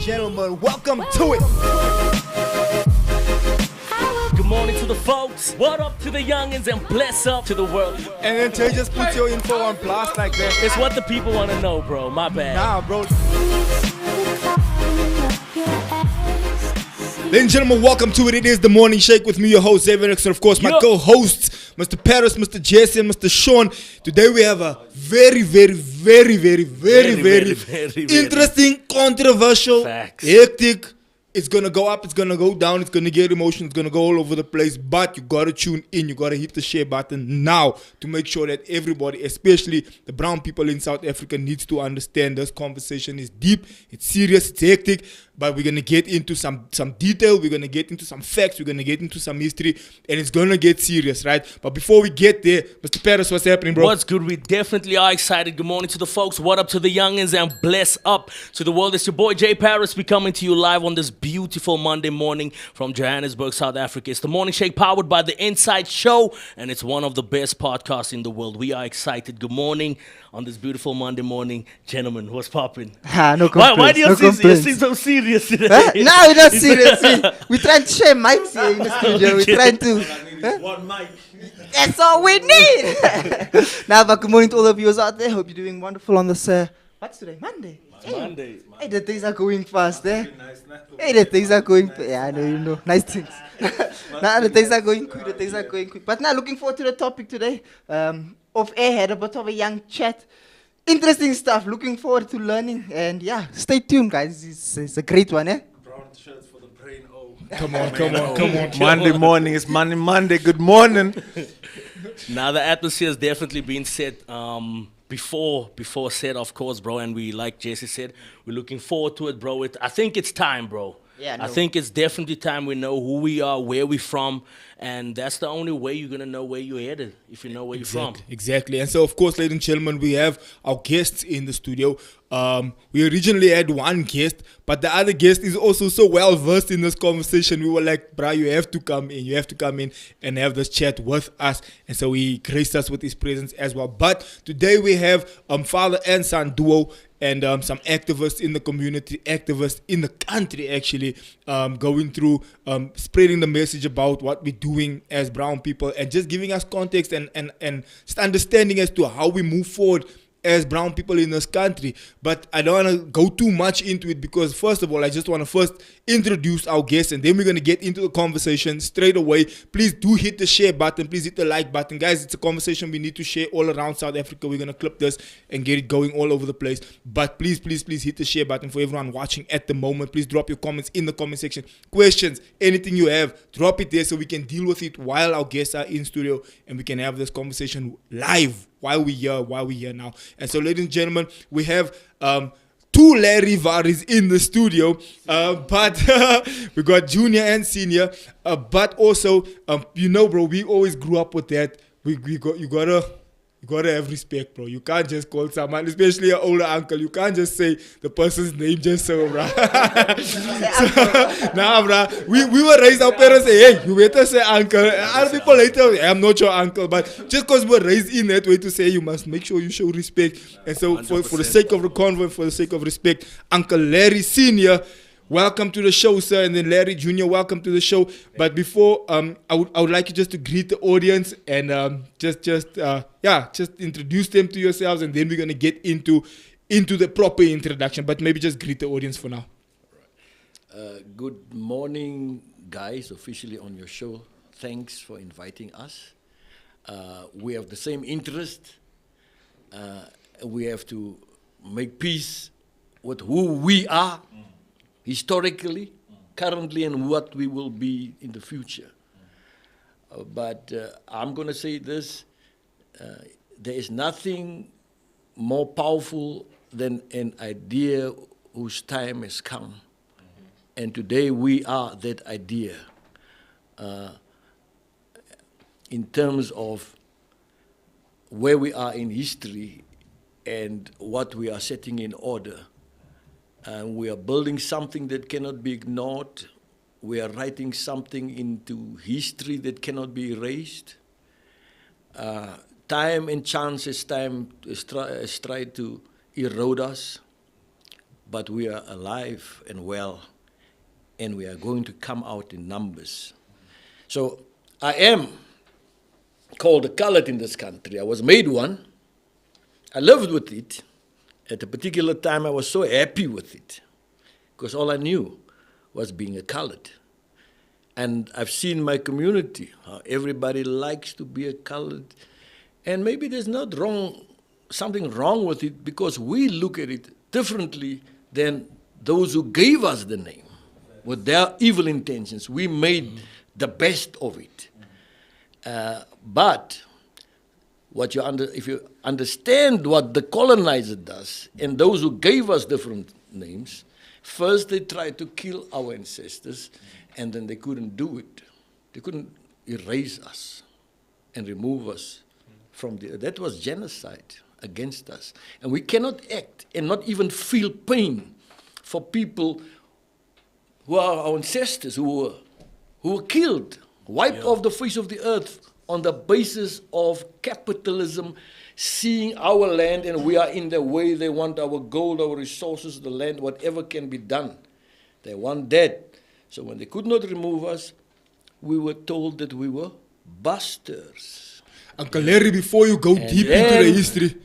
gentlemen, welcome to it. Good morning to the folks. What up to the youngins and bless up to the world. And then Tay just puts your info on blast like that. It's what the people want to know, bro. My bad. Nah, bro. Ladies and gentlemen, welcome to it. It is the Morning Shake with me, your host, Xavier, and of course, my co-hosts, Mr. Paris, Mr. Jesse, and Mr. Sean. Today we have a very interesting, controversial, hectic. It's going to go up, it's going to go down, it's going to get emotional, it's going to go all over the place. But you got to tune in, you got to hit the share button now to make sure that everybody, especially the brown people in South Africa, needs to understand this conversation is deep, it's serious, it's hectic. But we're going to get into some detail, we're going to get into some facts, we're going to get into some history, and it's going to get serious, right? But before we get there, Mr. Paris, what's happening, bro? What's good? We definitely are excited. Good morning to the folks. What up to the youngins and bless up to the world. It's your boy, Jay Paris. We're coming to you live on this beautiful Monday morning from Johannesburg, South Africa. It's the Morning Shake powered by The Inside Show, and it's one of the best podcasts in the world. We are excited. Good morning on this beautiful Monday morning. Gentlemen, what's popping? No complaints. Why do you seem so serious today? No, we're not serious. We're trying to share mics here in the studio. We're trying to... One mic. That's all we need. But good morning to all of you out there. Hope you're doing wonderful on this... what's today? Monday. Monday. Hey, the days are going fast, eh? Hey, the days are going... Yeah, I know, you know. Nice things. The days are going quick. But now, looking forward to the topic today. Off air, had a bit of a young chat. Interesting stuff. Looking forward to learning. And yeah, stay tuned, guys. It's a great one, eh? Brown shirts for the brain. Oh, Come on. Monday morning. It's Monday. Good morning. Now, the atmosphere has definitely been set before set, of course, bro. And we, like Jesse said, we're looking forward to it, bro. I think it's time, bro. Yeah, no. I think it's definitely time we know who we are, where we're from, and that's the only way you're going to know where you're headed, if you know where you're from. Exactly. And so, of course, ladies and gentlemen, we have our guests in the studio. We originally had one guest, but the other guest is also so well-versed in this conversation. We were like, bruh, you have to come in and have this chat with us. And so he graced us with his presence as well. But today we have father and son duo, and some activists in the community, activists in the country actually, going through, spreading the message about what we're doing as brown people and just giving us context and just understanding as to how we move forward as brown people in this country. But I don't want to go too much into it because first of all, I just want to first introduce our guests and then we're going to get into the conversation straight away. Please do hit the share button. Please hit the like button. Guys, it's a conversation we need to share all around South Africa. We're going to clip this and get it going all over the place. But please hit the share button for everyone watching at the moment. Please drop your comments in the comment section. Questions, anything you have, drop it there so we can deal with it while our guests are in studio and we can have this conversation live while we're here now. And so, ladies and gentlemen, we have two Larry Varis in the studio, but we got junior and senior, but also, bro, we always grew up with that. You gotta have respect, bro. You can't just call someone, especially an older uncle. You can't just say the person's name just so, bro. Nah, bro. We were raised, our parents say, hey, you better say uncle. Other people later, hey, I'm not your uncle. But just because we're raised in that way to say, you must make sure you show respect. And so for the sake of the convo, for the sake of respect, Uncle Larry Sr., welcome to the show, sir. And then Larry Jr., welcome to the show. But before, I would like you just to greet the audience and just introduce them to yourselves, and then we're gonna get into the proper introduction. But maybe just greet the audience for now. Good morning, guys. Officially on your show. Thanks for inviting us. We have the same interest. We have to make peace with who we are. Historically, currently, and what we will be in the future. But I'm going to say this, there is nothing more powerful than an idea whose time has come. And today we are that idea. In terms of where we are in history and what we are setting in order. And we are building something that cannot be ignored. We are writing something into history that cannot be erased. Time and chance has tried to erode us. but we are alive and well, and we are going to come out in numbers. So I am called a colored in this country. I was made one. I lived with it. At a particular time, I was so happy with it because all I knew was being a colored. And I've seen my community, how everybody likes to be a colored. And maybe there's something wrong with it because we look at it differently than those who gave us the name with their evil intentions. We made the best of it. But if you understand what the colonizer does and those who gave us different names, first they tried to kill our ancestors, and then they couldn't do it. They couldn't erase us and remove us from the earth. That was genocide against us. And we cannot act and not even feel pain for people who are our ancestors, who were killed, wiped off the face of the earth on the basis of capitalism, seeing our land and we are in their way. They want our gold, our resources, the land, whatever can be done. They want that. So when they could not remove us, we were told that we were busters. Uncle Larry, before you go deep into the history,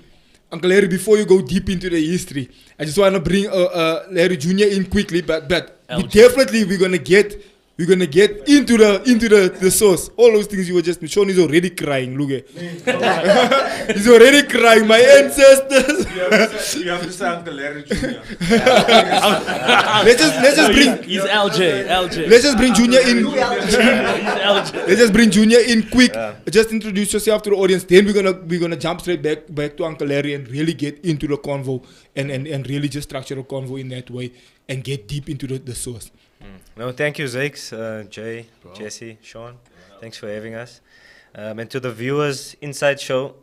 Uncle Larry, before you go deep into the history, I just want to bring Larry Jr. in quickly, but we're gonna get into the source. All those things you were just Sean is already crying. Look at he's already crying. My ancestors. You have to say Uncle Larry Jr. let's just bring. He's LJ. Let's just bring Junior in. He's LJ. Let's just bring Junior in quick. Just introduce yourself to the audience. Then we're gonna jump straight back to Uncle Larry and really get into the convo and really just structure the convo in that way and get deep into the source. No, thank you, Zakes, Jay, Jesse, Sean. Thanks for having us. And to the viewers, Inside Show,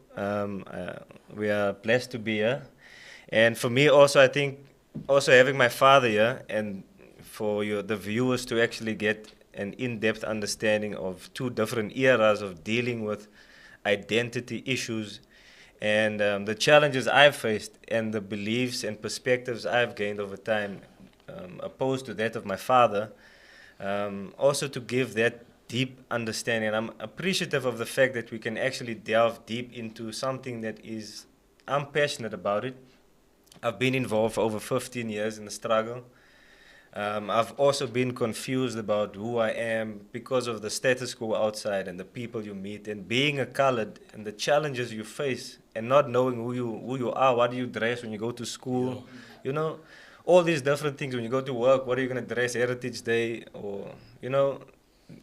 we are blessed to be here. And for me also, I think, also having my father here, and for the viewers to actually get an in-depth understanding of two different eras of dealing with identity issues and the challenges I've faced and the beliefs and perspectives I've gained over time, opposed to that of my father, also to give that deep understanding. I'm appreciative of the fact that we can actually delve deep into something that I'm passionate about it. I've been involved for over 15 years in the struggle. I've also been confused about who I am because of the status quo outside and the people you meet and being a colored and the challenges you face and not knowing who you are, what do you dress when you go to school, you know, all these different things. When you go to work, what are you going to dress, Heritage Day, or, you know,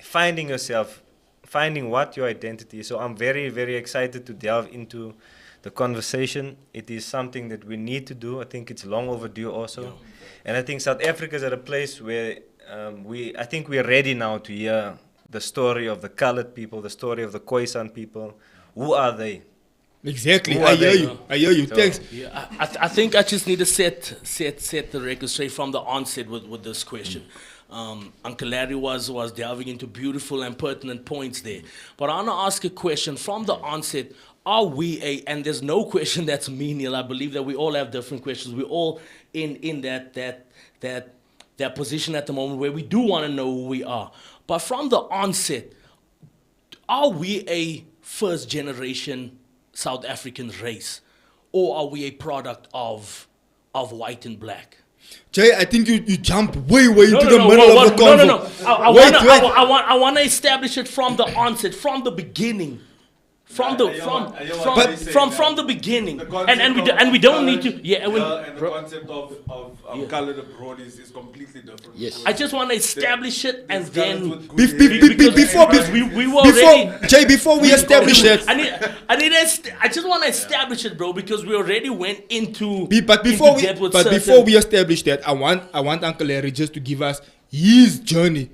finding yourself, finding what your identity is. So I'm very, very excited to delve into the conversation. It is something that we need to do. I think it's long overdue also. And I think South Africa is at a place where I think we're ready now to hear the story of the colored people, the story of the Khoisan people. Who are they? Exactly. I hear you. So, thanks. Yeah, I think I just need to set the record straight from the onset with this question. Uncle Larry was delving into beautiful and pertinent points there. But I want to ask a question from the onset. Are we and there's no question that's menial. I believe that we all have different questions. We're all in that position at the moment where we do want to know who we are. But from the onset, are we a first generation South African race, or are we a product of white and black? Jay, I think you jump way into the middle of the convo. No. I want to establish it from the onset, from the beginning. From the beginning, and we don't need to. And the concept of colored abroad is completely different. Yes. I just want to establish it, and then before we establish that, I just want to establish it, bro, because we already went into. Before we establish that, I want Uncle Larry just to give us his journey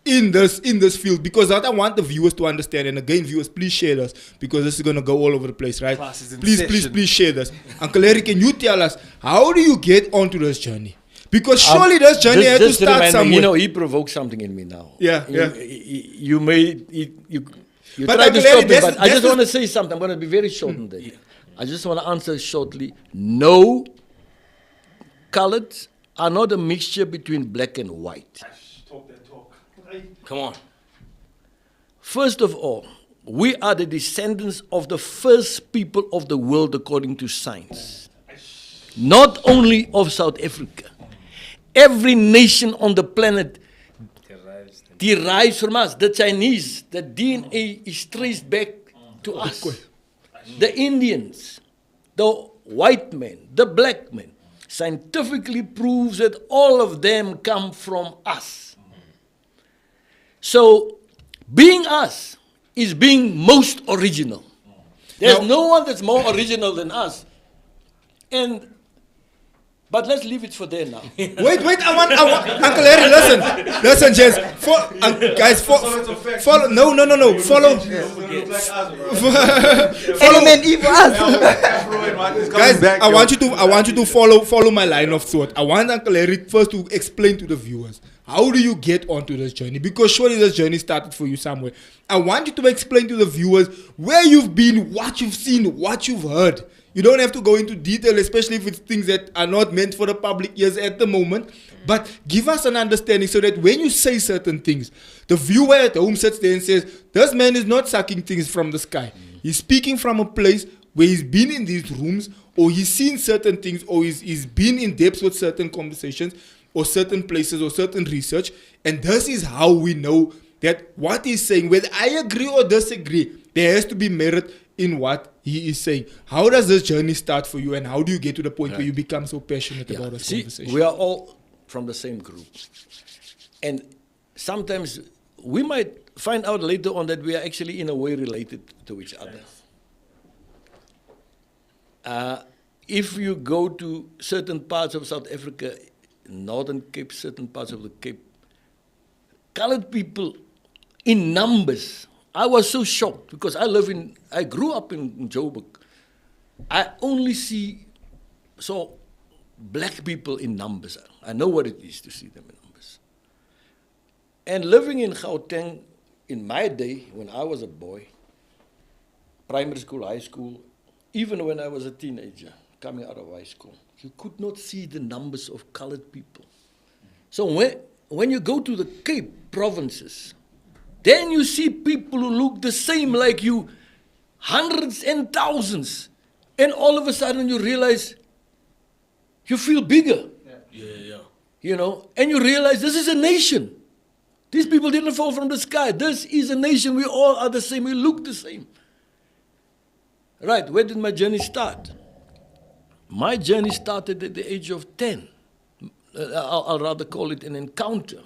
in this field, because I want the viewers to understand. And again, viewers, please share this, because this is gonna go all over the place, right? Please share this. Uncle Larry, can you tell us how do you get onto this journey? Because surely this journey had to start somewhere. You know, he provoked something in me now. You But tried to Uncle stop Larry, me, but I just want to say something. I'm going to be very short on that. I just want to answer shortly. No colored are not a mixture between black and white. Talk that talk. Come on. First of all, we are the descendants of the first people of the world according to science. Not only of South Africa. Every nation on the planet derives from us. The Chinese, the DNA is traced back to us. The Indians, the white men, the black men, scientifically proves that all of them come from us. So, being us is being most original. There's no one that's more original than us. But let's leave it for there now. Wait, I want, Uncle Larry, listen, Jess. Guys, follow, no, follow. Element evil us. Guys, I want you to follow my line of thought. I want Uncle Larry first to explain to the viewers, how do you get onto this journey? Because surely this journey started for you somewhere. I want you to explain to the viewers where you've been, what you've seen, what you've heard. You don't have to go into detail, especially if it's things that are not meant for the public ears at the moment. But give us an understanding so that when you say certain things, the viewer at home sits there and says, this man is not sucking things from the sky. He's speaking from a place where he's been in these rooms, or he's seen certain things, or he's been in depth with certain conversations, or certain places, or certain research. And this is how we know that what he's saying, whether I agree or disagree, there has to be merit in what he is saying. How does this journey start for you, and how do you get to the point where you become so passionate about this conversation? We are all from the same group. And sometimes we might find out later on that we are actually in a way related to each other. If you go to certain parts of South Africa, Northern Cape, certain parts of the Cape, colored people in numbers. I was so shocked because I grew up in Joburg. I only saw black people in numbers. I know what it is to see them in numbers. And living in Gauteng, in my day, when I was a boy, primary school, high school, even when I was a teenager, coming out of high school, you could not see the numbers of colored people. So when you go to the Cape provinces, then you see people who look the same like you, hundreds and thousands. And all of a sudden you realize you feel bigger. Yeah. You know, and you realize this is a nation. These people didn't fall from the sky. This is a nation. We all are the same. We look the same. Right, where did my journey start? My journey started at the age of 10. I'll rather call it an encounter,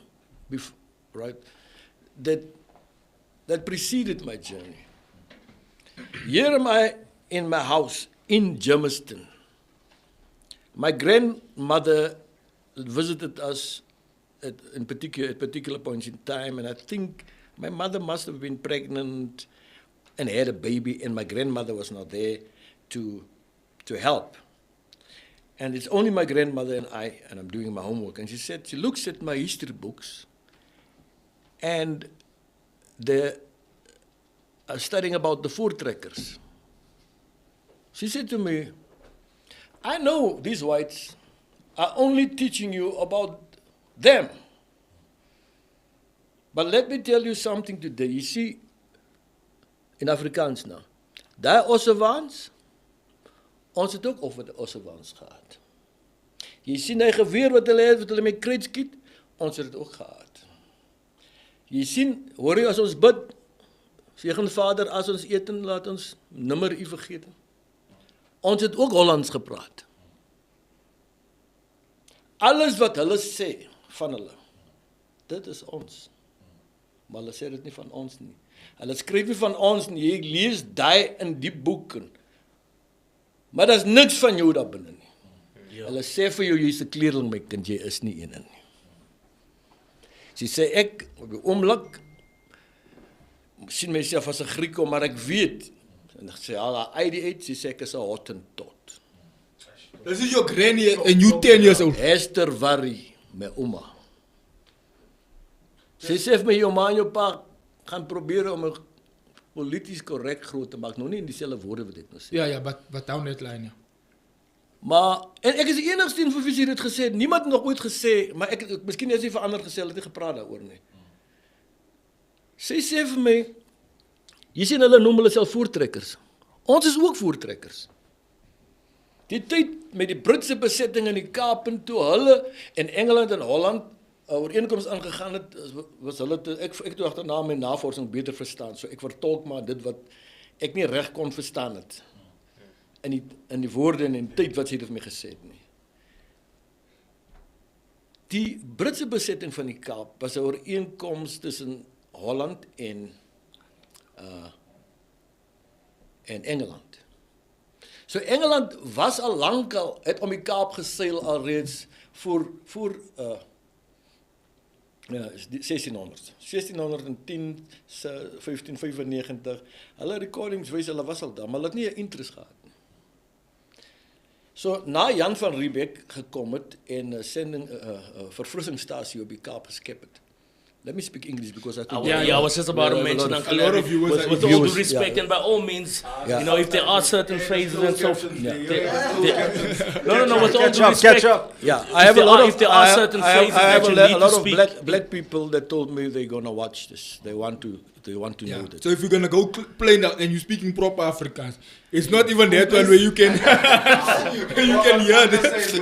right? That preceded my journey. Here am I in my house in Germiston. My grandmother visited us at particular points in time, and I think my mother must have been pregnant and had a baby, and my grandmother was not there to help. And it's only my grandmother and I'm doing my homework. And she looks at my history books, and they're studying about the voortrekkers. She said to me, I know these whites are only teaching you about them. But let me tell you something today. You see, in Afrikaans nou, die Ossewaans, ons het ook over de Ossewaans gehad. Jy sien die geweer wat hulle met kruit skiet, ons het dit ook gehad. Jy sien, hoor jy as ons bid, segen Vader, as ons eten, laat ons nimmer u vergeet. Ons het ook Hollands gepraat. Alles wat hulle sê van hulle, dit is ons. Maar hulle sê dit nie van ons nie. Hulle skryf nie van ons nie, jy lees die in die boeken. Maar daar is niks van jou daar binne nie. Ja. Hulle sê vir jou, jy is 'n kleerling, my kind, jy is nie een nie. Sy sê, ek, op die oomblik, sien myself as 'n Griek, maar ek weet, en ek sê, al haar uit, sy sê, ek is 'n Hottentot. This is your granny and you 10 years old. Esther Warrie, my oma. Sy sê vir my, jou ma en jou pa gaan probeer om 'n polities korrek groot te maak, nou nie in dieselfde woorde wat dit nou sê. Ja, but down that line, ja. Maar, en ek is die enigste een vir wie sy dit gesê het. Niemand het nog ooit gesê, maar miskien het sy vir ander gesê, hulle het nie gepraat daaroor nie. Sy sê vir my, jy sien hulle noem hulle self voortrekkers. Ons is ook voortrekkers. Die tyd met die Britse besetting in die Kaap en toe hulle in Engeland en Holland ooreenkoms aangegaan het, was hulle ek toe agterna my navorsing beter verstaan. So ek vertolk maar dit wat ek nie reg kon verstaan het. In die woorde en in die tyd wat sy dit vir my gesê het nie. Die Britse besetting van die Kaap was 'n ooreenkoms tussen Holland en Engeland. So Engeland was al lankal het om die Kaap geseil alreeds voor 1600. 1610, 1595. Hulle recordings wys hulle was al daar, maar hulle het nie 'n interest gehad nie. So na Jan van Riebeeck gekom het en 'n verfrissingsstasie op die Kaap geskep het. Let me speak English because I think I was just about to mention a lot of viewers with all due respect and by all means, you know, if there are certain phrases and so forth. No, with all due respect. Catch up. Yeah, I have a lot of certain phrases that you need to speak. black people that told me they're gonna watch this. They want to know that. So if you're gonna go play now and you're speaking proper Afrikaans, it's not even that one where you can you can hear this.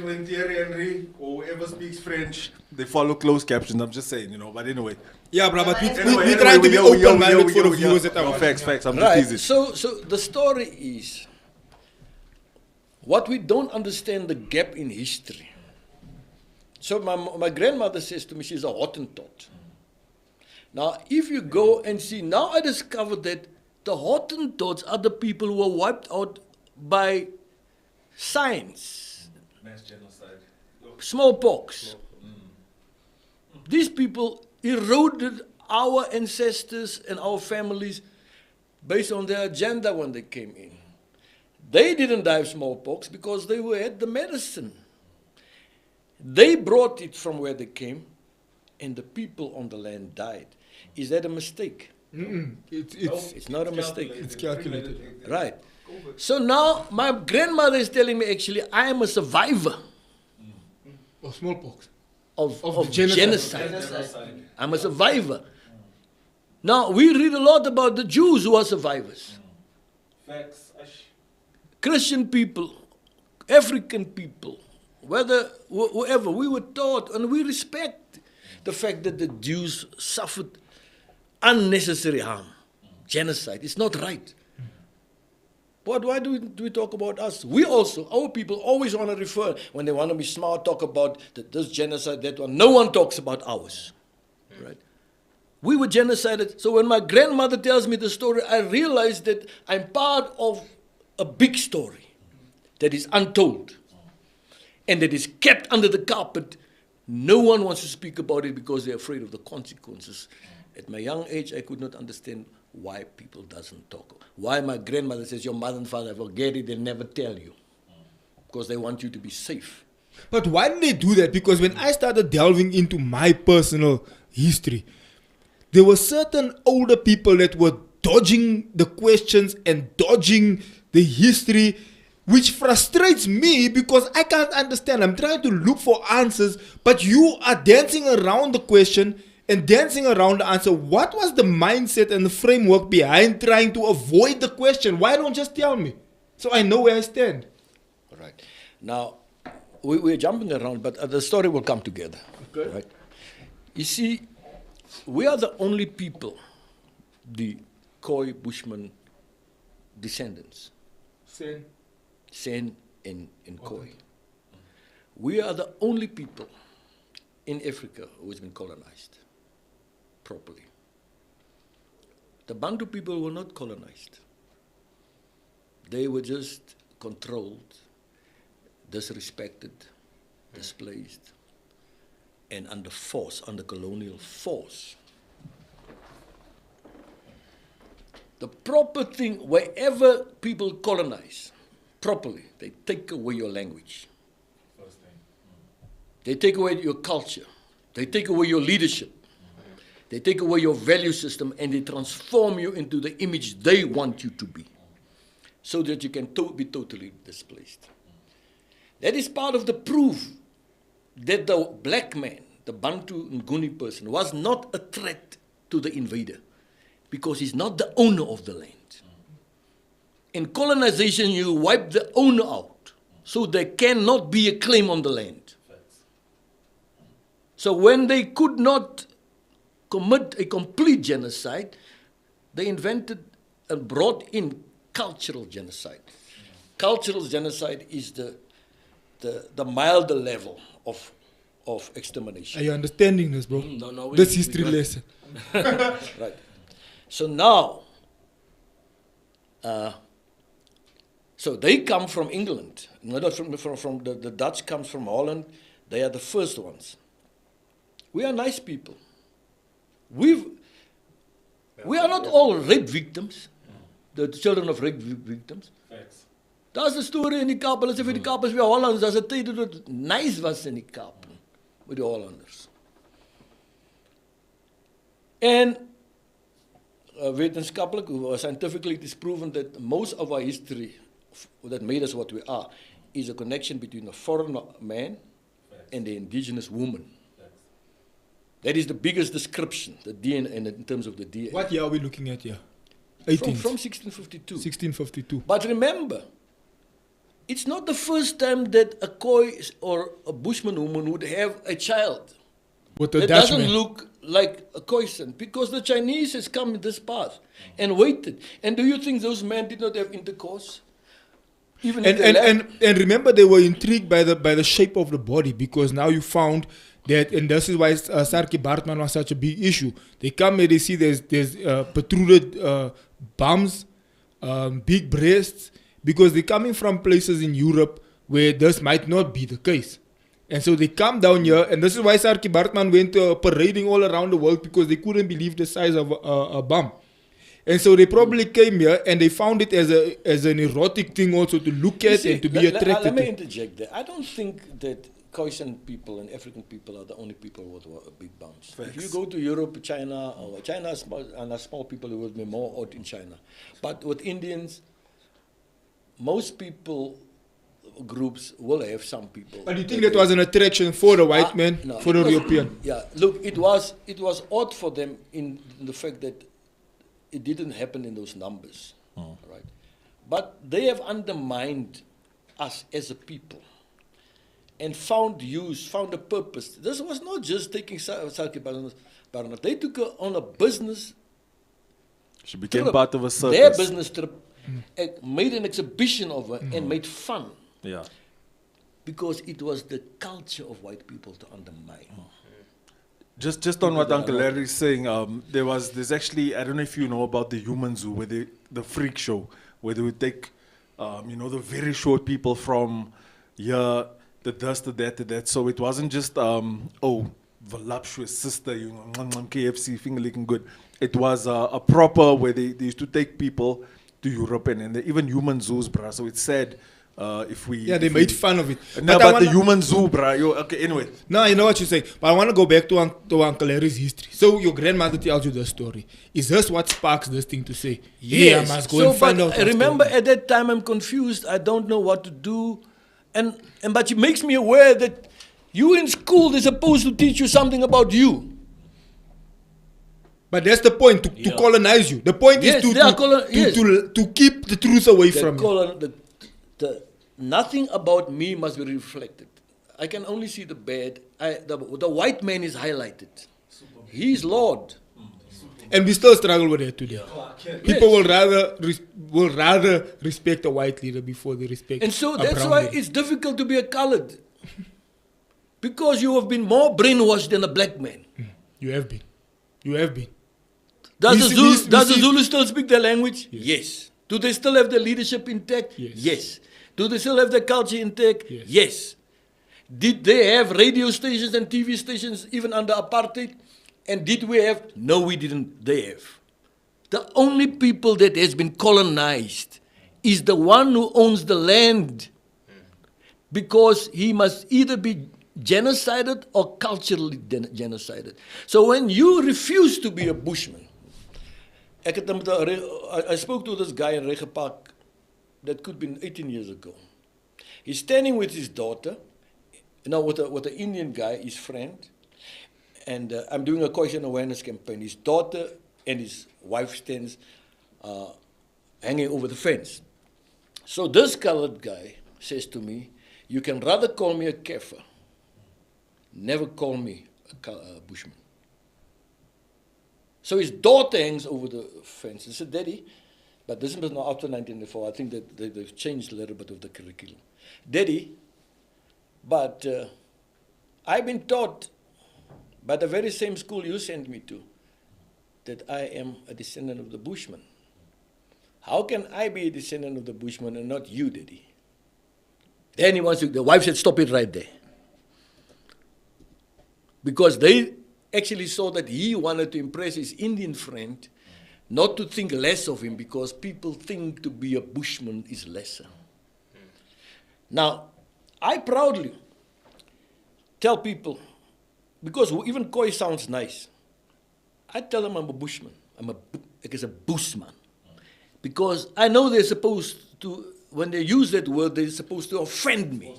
When Thierry Henry or whoever speaks French, they follow closed captions. I'm just saying, but anyway. Yeah, bro, but we try to be open-minded for the viewers at our Facts. I'm Right. just teasing. So the story is what we don't understand the gap in history. So my grandmother says to me, she's a Hottentot. Now, if you go and see, now I discovered that the Hottentots are the people who were wiped out by science. Mass genocide. Smallpox. These people eroded our ancestors and our families based on their agenda when they came in. They didn't die of smallpox because they had the medicine. They brought it from where they came, and the people on the land died. Is that a mistake? It's not a mistake. It's calculated. Right. So now my grandmother is telling me actually I am a survivor Of smallpox. of genocide. I'm a survivor. Now we read a lot about the Jews who are survivors. Facts. Christian people, African people, whoever, we were taught and we respect the fact that the Jews suffered unnecessary harm, genocide. It's not right. But why do we talk about us? We also, our people always want to refer, when they want to be smart, talk about this genocide, that one. No one talks about ours. Right? We were genocided. So when my grandmother tells me the story, I realize that I'm part of a big story that is untold and that is kept under the carpet. No one wants to speak about it because they're afraid of the consequences. At my young age, I could not understand why people doesn't talk. Why my grandmother says, your mother and father forget it, they never tell you. Because they want you to be safe. But why did they do that? Because when I started delving into my personal history, there were certain older people that were dodging the questions and dodging the history, which frustrates me because I can't understand. I'm trying to look for answers, but you are dancing around the question and dancing around the answer. What was the mindset and the framework behind trying to avoid the question? Why don't just tell me so I know where I stand? All right. Now, we're jumping around, but the story will come together. Okay. Right? You see, we are the only people, the Khoi Bushman descendants. Sen and Khoi. We are the only people in Africa who has been colonized properly. The Bantu people were not colonized. They were just controlled, disrespected, displaced, and under force, under colonial force. The proper thing, wherever people colonize properly, they take away your language. They take away your culture. They take away your leadership. They take away your value system and they transform you into the image they want you to be so that you can be totally displaced. That is part of the proof that the black man, the Bantu Nguni person, was not a threat to the invader because he's not the owner of the land. In colonization, you wipe the owner out, so there cannot be a claim on the land. So when they could not commit a complete genocide, they invented and brought in cultural genocide. Cultural genocide is the milder level of extermination. Are you understanding this, bro? No, This history lesson. Right. So now, so they come from England. Not from the Dutch comes from Holland. They are the first ones. We are nice people. We are not all rape victims. The children of rape victims. That's the story in die Kaap. Hulle sê vir die Kaap is weer Hollanders. Daar's 'n tyd dat dit nice was in die Kaap met die Hollanders. And wetenskaplik, scientifically, it is proven that most of our history that made us what we are is a connection between a foreign man and the indigenous woman. That is the biggest description, the DNA, in terms of the DNA. What year are we looking at here? 18th. From 1652. 1652. But remember, it's not the first time that a Khoi or a Bushman woman would have a child. With the That Dutchman. doesn't look like a Khoisan, because the Chinese has come in this path and waited. And do you think those men did not have intercourse? Even if they left? And remember, they were intrigued by the shape of the body, because now you found that, and this is why Sarki Bartman was such a big issue. They come and they see there's protruded bums, big breasts, because they're coming from places in Europe where this might not be the case. And so they come down here, and this is why Sarki Bartman went parading all around the world, because they couldn't believe the size of a bum. And so they probably came here and they found it as an erotic thing also to look at and to be attracted Let me to. interject there. I don't think that Khoisan people and African people are the only people with big bums. If you go to Europe, China, or China and small people, it will be more odd in China. But with Indians, most people groups will have some people. But do you think that was an attraction for the white man, No, for the it was- European? Yeah, look, it was odd for them in the fact that it didn't happen in those numbers, right? But they have undermined us as a people and found a purpose. This was not just taking Sarki Barnard. They took her on a business She became trip. part of a circus. Their business trip, made an exhibition of her and made fun. Yeah. Because it was the culture of white people to undermine. Just on what Uncle Larry is saying, there's actually, I don't know if you know about the Human Zoo, where the freak show, where they would take, the very short people from here, the dust, to that. So it wasn't just, voluptuous sister, KFC, finger licking good. It was a proper, where they used to take people to Europe and even human zoos, bruh. So it's sad. They made fun of it. No, but the human zoo, bruh. Okay, anyway. No, you know what you're saying. But I want to go back to Uncle Larry's history. So your grandmother tells you the story. Is this what sparks this thing to say? Yeah, I must go and find out. I remember at that time I'm confused. I don't know what to do. But it makes me aware that you in school, they're supposed to teach you something about you. But that's the point, to colonize you. The point Yes, is they are to keep the truth away from you. Nothing about me must be reflected. I can only see the bad. The white man is highlighted. He's Lord. And we still struggle with that today. People will rather respect a white leader before they respect And so a that's brown why leader. it's difficult to be a colored. Because you have been more brainwashed than a black man. You have been. You have been. Does We the see- Zulu still speak their language? Yes. Do they still have their leadership intact? Yes. Do they still have their culture intact? Yes. Did they have radio stations and TV stations even under apartheid? And did we have? No, we didn't. They have. The only people that has been colonized is the one who owns the land. Because he must either be genocided or culturally genocided. So when you refuse to be a Bushman, I spoke to this guy in Regenpark, that could be 18 years ago. He's standing with his daughter, with an Indian guy, his friend, and I'm doing a question awareness campaign. His daughter and his wife stands hanging over the fence. So this colored guy says to me, you can rather call me a kafir, never call me a bushman. So his daughter hangs over the fence and said, Daddy, but this was now after 1994, I think that they've changed a little bit of the curriculum. Daddy, but I've been taught by the very same school you sent me to that I am a descendant of the Bushmen. How can I be a descendant of the Bushmen and not you, Daddy? Then the wife said, stop it right there. Because they actually saw that he wanted to impress his Indian friend, not to think less of him, because people think to be a Bushman is lesser. Now, I proudly tell people, because even Khoi sounds nice, I tell them I'm a Bushman. Ek is a Bushman. Because I know they're supposed to, when they use that word, they're supposed to offend me.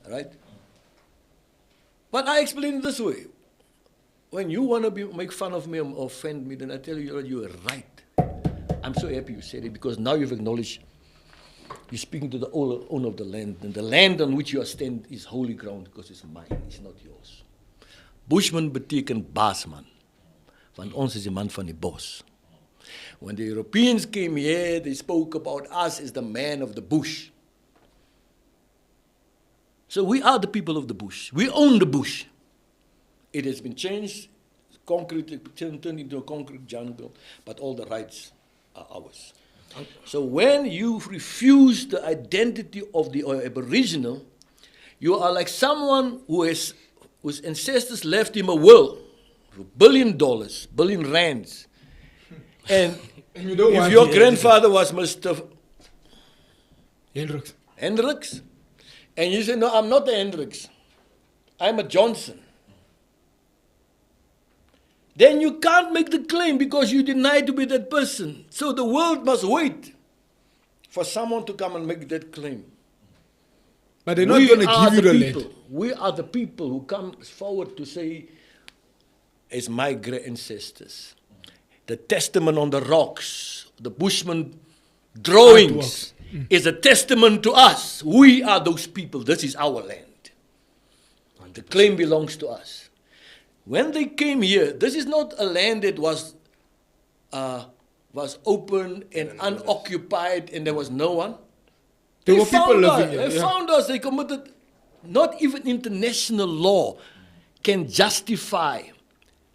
Right? But I explain it this way. When you want to make fun of me or offend me, then I tell you, you are right. I'm so happy you said it, because now you've acknowledged you're speaking to the owner of the land, and the land on which you are standing is holy ground because it's mine, it's not yours. Bushman beteken baasman, want ons is die man van die bos. When the Europeans came here, they spoke about us as the man of the bush. So we are the people of the bush. We own the bush. It has been changed, concrete, turned into a concrete jungle, but all the rights are ours. So when you refuse the identity of the Aboriginal, you are like someone whose ancestors left him a will for $1 billion, billion rands. And if your grandfather was Mr. Hendricks, and you say, no, I'm not a Hendricks, I'm a Johnson, then you can't make the claim because you deny to be that person. So the world must wait for someone to come and make that claim. But they're not going to give you the land. We are the people who come forward to say, as my great ancestors, the testament on the rocks, the Bushman drawings, is a testament to us. We are those people. This is our land. The claim belongs to us. When they came here, this is not a land that was open and unoccupied and there was no one. There were people living here. They found us. They committed. Not even international law can justify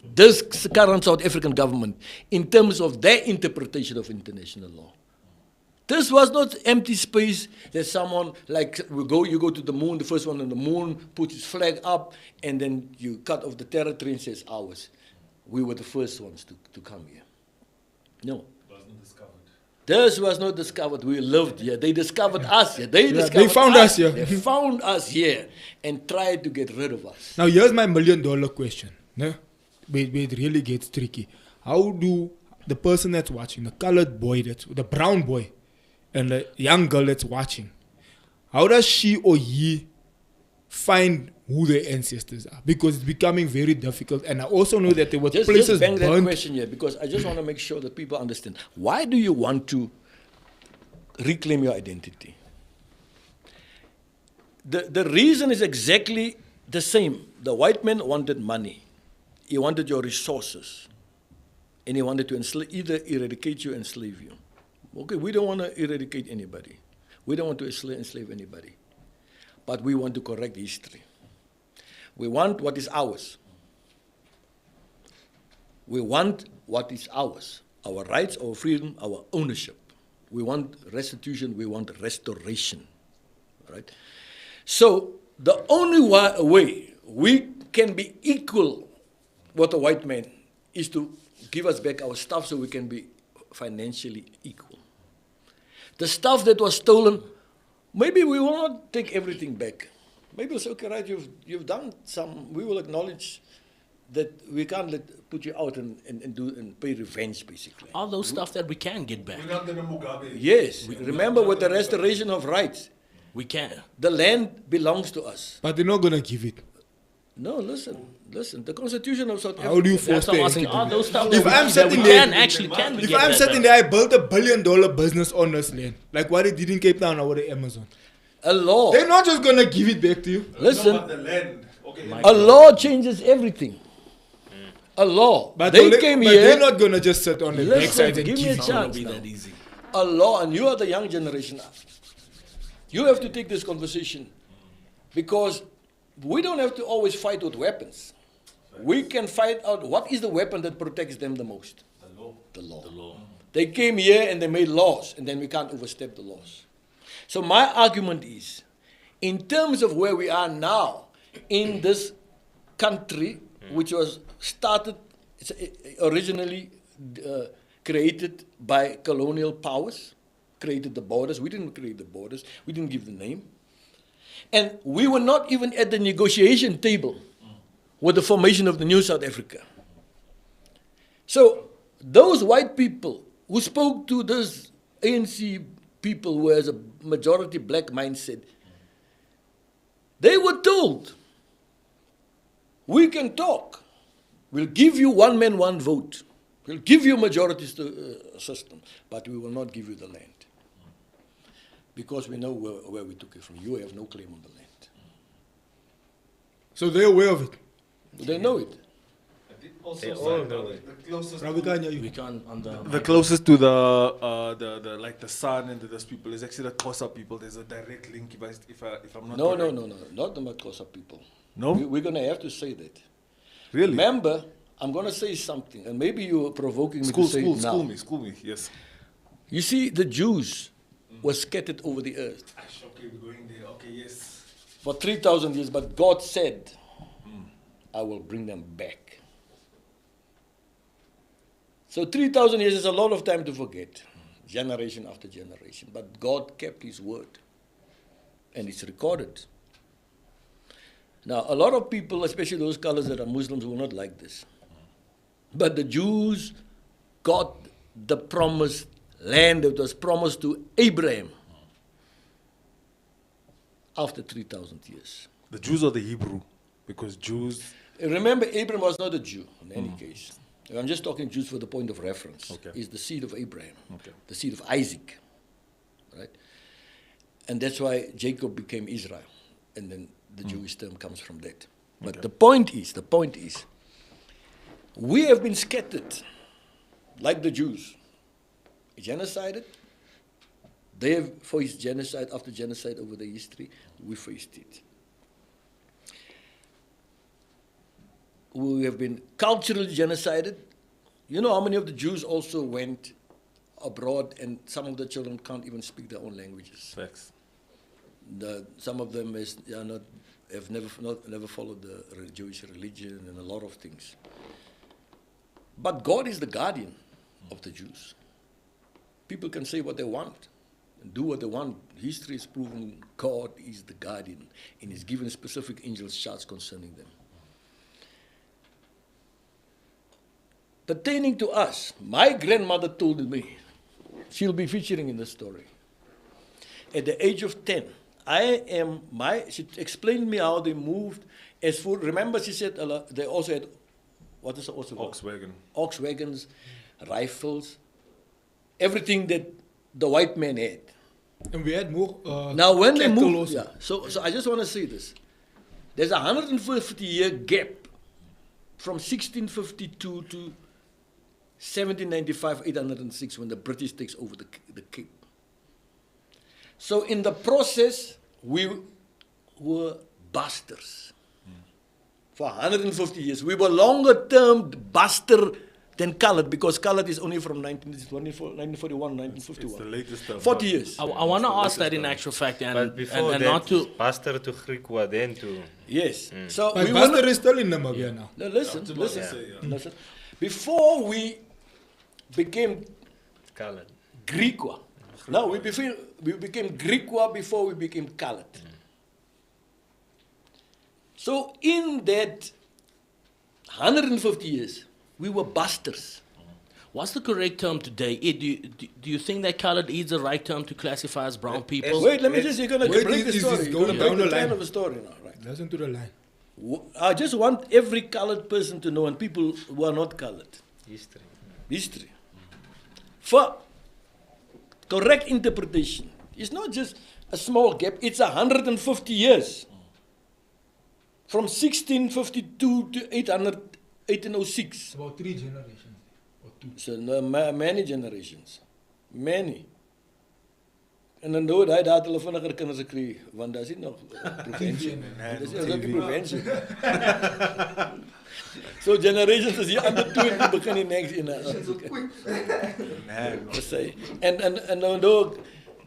this current South African government in terms of their interpretation of international law. This was not empty space that someone, like you go to the moon, the first one on the moon, puts his flag up, and then you cut off the territory and says ours. We were the first ones to come here. No. This was not discovered. We lived here. They discovered us here. They found us here. They found us here and tried to get rid of us. Now here's my $1 million question. No? Where it really gets tricky. How do the person that's watching, the colored boy, the brown boy, and the young girl that's watching, how does she or he find who their ancestors are? Because it's becoming very difficult. And I also know that there were places just bang burnt. That question here, because I just want to make sure that people understand. Why do you want to reclaim your identity? The reason is exactly the same. The white man wanted money. He wanted your resources. And he wanted to either eradicate you or enslave you. Okay, we don't want to eradicate anybody. We don't want to enslave anybody. But we want to correct history. We want what is ours. We want what is ours. Our rights, our freedom, our ownership. We want restitution, we want restoration. Right? So the only way we can be equal with a white man is to give us back our stuff so we can be financially equal. The stuff that was stolen, maybe we will not take everything back. Maybe we'll say, okay, right, you've done some, we will acknowledge that we can't put you out and pay revenge, basically. All those stuff that we can get back. Yes, remember with the restoration of rights, We can. The land belongs to us. But they're not gonna give it. No, listen. The Constitution of South Africa. How do you force That's what I'm the asking. entity? Are those stuff If that I'm we sitting can there- actually can we If get I'm that sitting back? there, I built $1 billion business on this land, like what they did in Cape Town or the Amazon. A law. They're not just gonna give it back to you. Listen, the land. Okay. a law changes everything. A law. But They they're- came but here. they're not gonna just sit on the Listen, backside and give give me a it. chance Be now. that easy. A law, and you are the young generation. You have to take this conversation because we don't have to always fight with weapons. We can fight out what is the weapon that protects them the most. The law. They came here and they made laws, and then we can't overstep the laws. So my argument is, in terms of where we are now in this country, which was started, originally created by colonial powers, created the borders. We didn't create the borders. We didn't give the name. And we were not even at the negotiation table with the formation of the new South Africa. So those white people who spoke to those ANC people who has a majority black mindset, they were told, we can talk. We'll give you one man, one vote. We'll give you a majority system, but we will not give you the land. Because we know where we took it from. You have no claim on the land. So they're aware of it. They know it. They all know it. Rabikanya, you. We can't under. The closest to the like the Sun and those people is actually the Xhosa people. There's a direct link. If I'm not No, correct. not the Makosa people. No? We're going to have to say that. Really? Remember, I'm going to say something, and maybe you're provoking me to say it now. School me. Yes. You see, the Jews were scattered over the earth Okay, we're going there. Okay, yes. for 3,000 years, but God said, I will bring them back. So 3,000 years is a lot of time to forget, generation after generation. But God kept his word, and it's recorded. Now, a lot of people, especially those colors that are Muslims, will not like this. But the Jews got the promised land that was promised to Abraham after 3,000 years. The Jews or the Hebrew? Because Jews. Remember, Abraham was not a Jew in any case. I'm just talking Jews for the point of reference. Okay. He's the seed of Abraham, Okay. the seed of Isaac, right? And that's why Jacob became Israel, and then the Jewish term comes from that. But Okay. the point is, we have been scattered, like the Jews, genocided. They have faced genocide after genocide over the history. We faced it. We have been culturally genocided. You know how many of the Jews also went abroad, and some of the children can't even speak their own languages. Facts. Some of them have never followed the Jewish religion and a lot of things. But God is the guardian of the Jews. People can say what they want and do what they want. History has proven God is the guardian, and He's given specific angels charge concerning them. Pertaining to us, my grandmother told me, she'll be featuring in the story. At the age of 10, she explained to me how they moved. Remember she said they also had, what is it also called? Volkswagen. Ox wagons, rifles, everything that the white man had. And we had more. Now when they cattle moved, also. so I just want to say this. There's a 150-year gap from 1652 to 1795, 806, when the British takes over the Cape. So in the process, we were bastards. For 150 years. We were longer-term bastard than colored, because colored is only from 1941, 1951. It's the latest term. 40 years. I want to ask that in actual fact, and, But before and that, not to. pastor to Griekwa, then to... Yes. So But we were Buster is still in Namibia now. No, listen. Yeah. Listen. Before we became Colored. Griekwa. No, we became Griekwa before we became colored. So in that 150 years, we were bastards. What's the correct term today? Do you think that colored is the right term to classify as brown people? Wait, let me just, you're going to Wait, break the is story. this You're going to going break down the the turn line? of the story now, right? Listen to the line. I just want every colored person to know, and people who are not colored, history. For correct interpretation, it's not just a small gap, it's 150 years. From 1652 to 1806. About 3 generations. Or 2. So many generations. Many. En dan dood hy dat hulle vinniger kinders gekry, want daar is nie nog prevention. Dis nie nog prevention. So generations is hier aan die toe en begin die next in. Nee, sê. En nou ook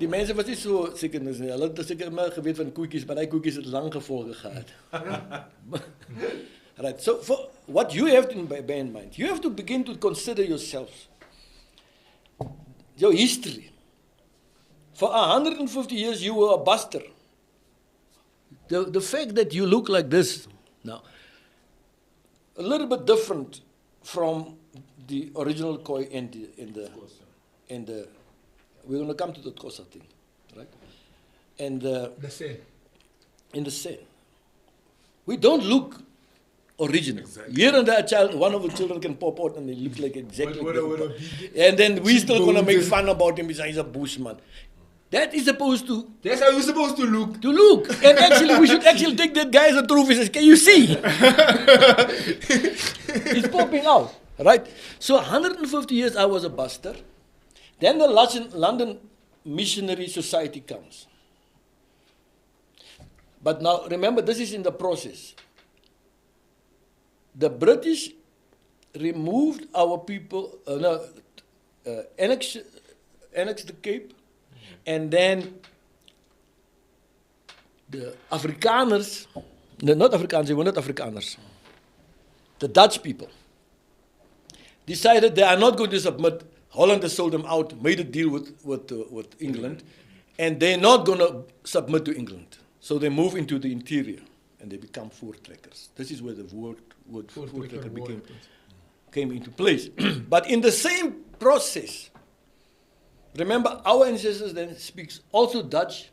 die mense was nie so seker nie. Hulle het seker maar geweet van koetjies, maar daai koetjies het lang gevolge gehad. Right. So for what you have to bear in mind, you have to begin to consider yourselves. Your history. For 150 years, you were a buster. The fact that you look like this now, a little bit different from the original Khoi in the we're going to come to the Xhosa thing, right? And The same. in the same, we don't look original. Here and there, one of the children can pop out and he looks like exactly. With a and then we still going to make bones. fun about him because he's a bushman. That is supposed to That's how you're supposed to look. look. And actually, we should actually take that guy as a trophy. Says, can you see? It's popping out, right? So 150 years I was a buster. Then the London Missionary Society comes. But now, remember, this is in the process. The British removed our people, annexed the Cape, and then the Afrikaners, no, not Afrikaners, they were not Afrikaners, the Dutch people, decided they are not going to submit. Holland has sold them out, made a deal with England, and they're not going to submit to England. So they move into the interior, and they become voortrekkers. This is where the word voortrekker came into place. But in the same process, remember our ancestors then speaks also Dutch,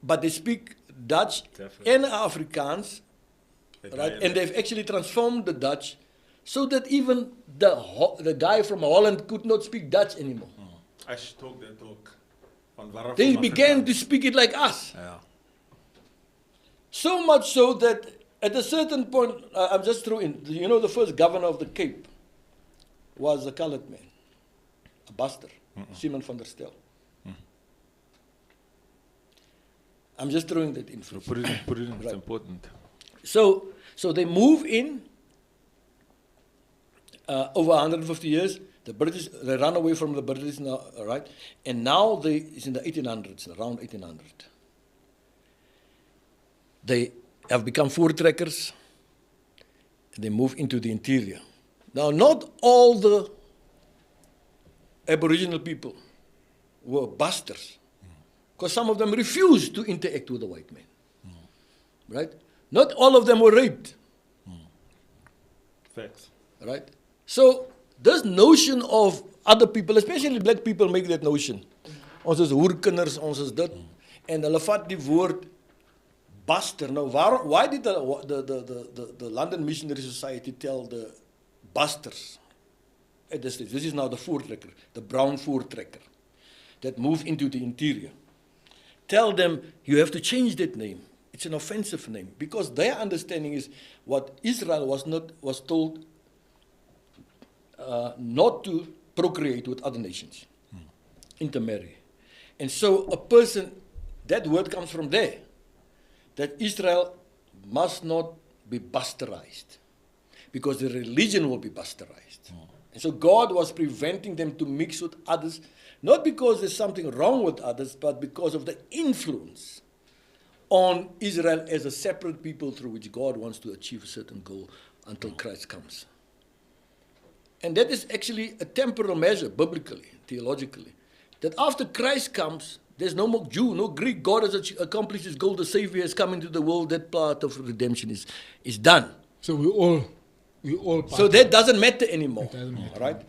but they speak Dutch and Afrikaans, right? And they've actually transformed the Dutch so that even the guy from Holland could not speak Dutch anymore. I should talk that talk. Van waarom They van began Afrikaans. to speak it like us. Ja. So much so that at a certain point, I'm just throwing, the first governor of the Cape was a colored man, a buster, Simon van der Stel. I'm just throwing that in. So put it in, it's Right. important. So they move in over 150 years. The British, they run away from the British now, right? And now it's in the 1800s, around 1800. They have become voortrekkers. They move into the interior. Now, not all the Aboriginal people were busters, because some of them refused to interact with the white man, right? Not all of them were raped, Facts. right? So this notion of other people, especially black people, make that notion. Ons is hoerkinders, ons is dit. En hulle vat die woord buster. Now, why did the London Missionary Society tell the busters at this stage? This is now the voortrekker, the brown voortrekker, that moved into the interior. Tell them, you have to change that name. It's an offensive name. Because their understanding is what Israel was told not to procreate with other nations, intermarry. And so a person, that word comes from there, that Israel must not be bastardized, because the religion will be bastardized. And so God was preventing them to mix with others, not because there's something wrong with others, but because of the influence on Israel as a separate people through which God wants to achieve a certain goal until Christ comes. And that is actually a temporal measure, biblically, theologically, that after Christ comes, there's no more Jew, no Greek. God has accomplished his goal. The Savior has come into the world. That part of redemption is done. So we all So that doesn't matter anymore, It doesn't matter. right?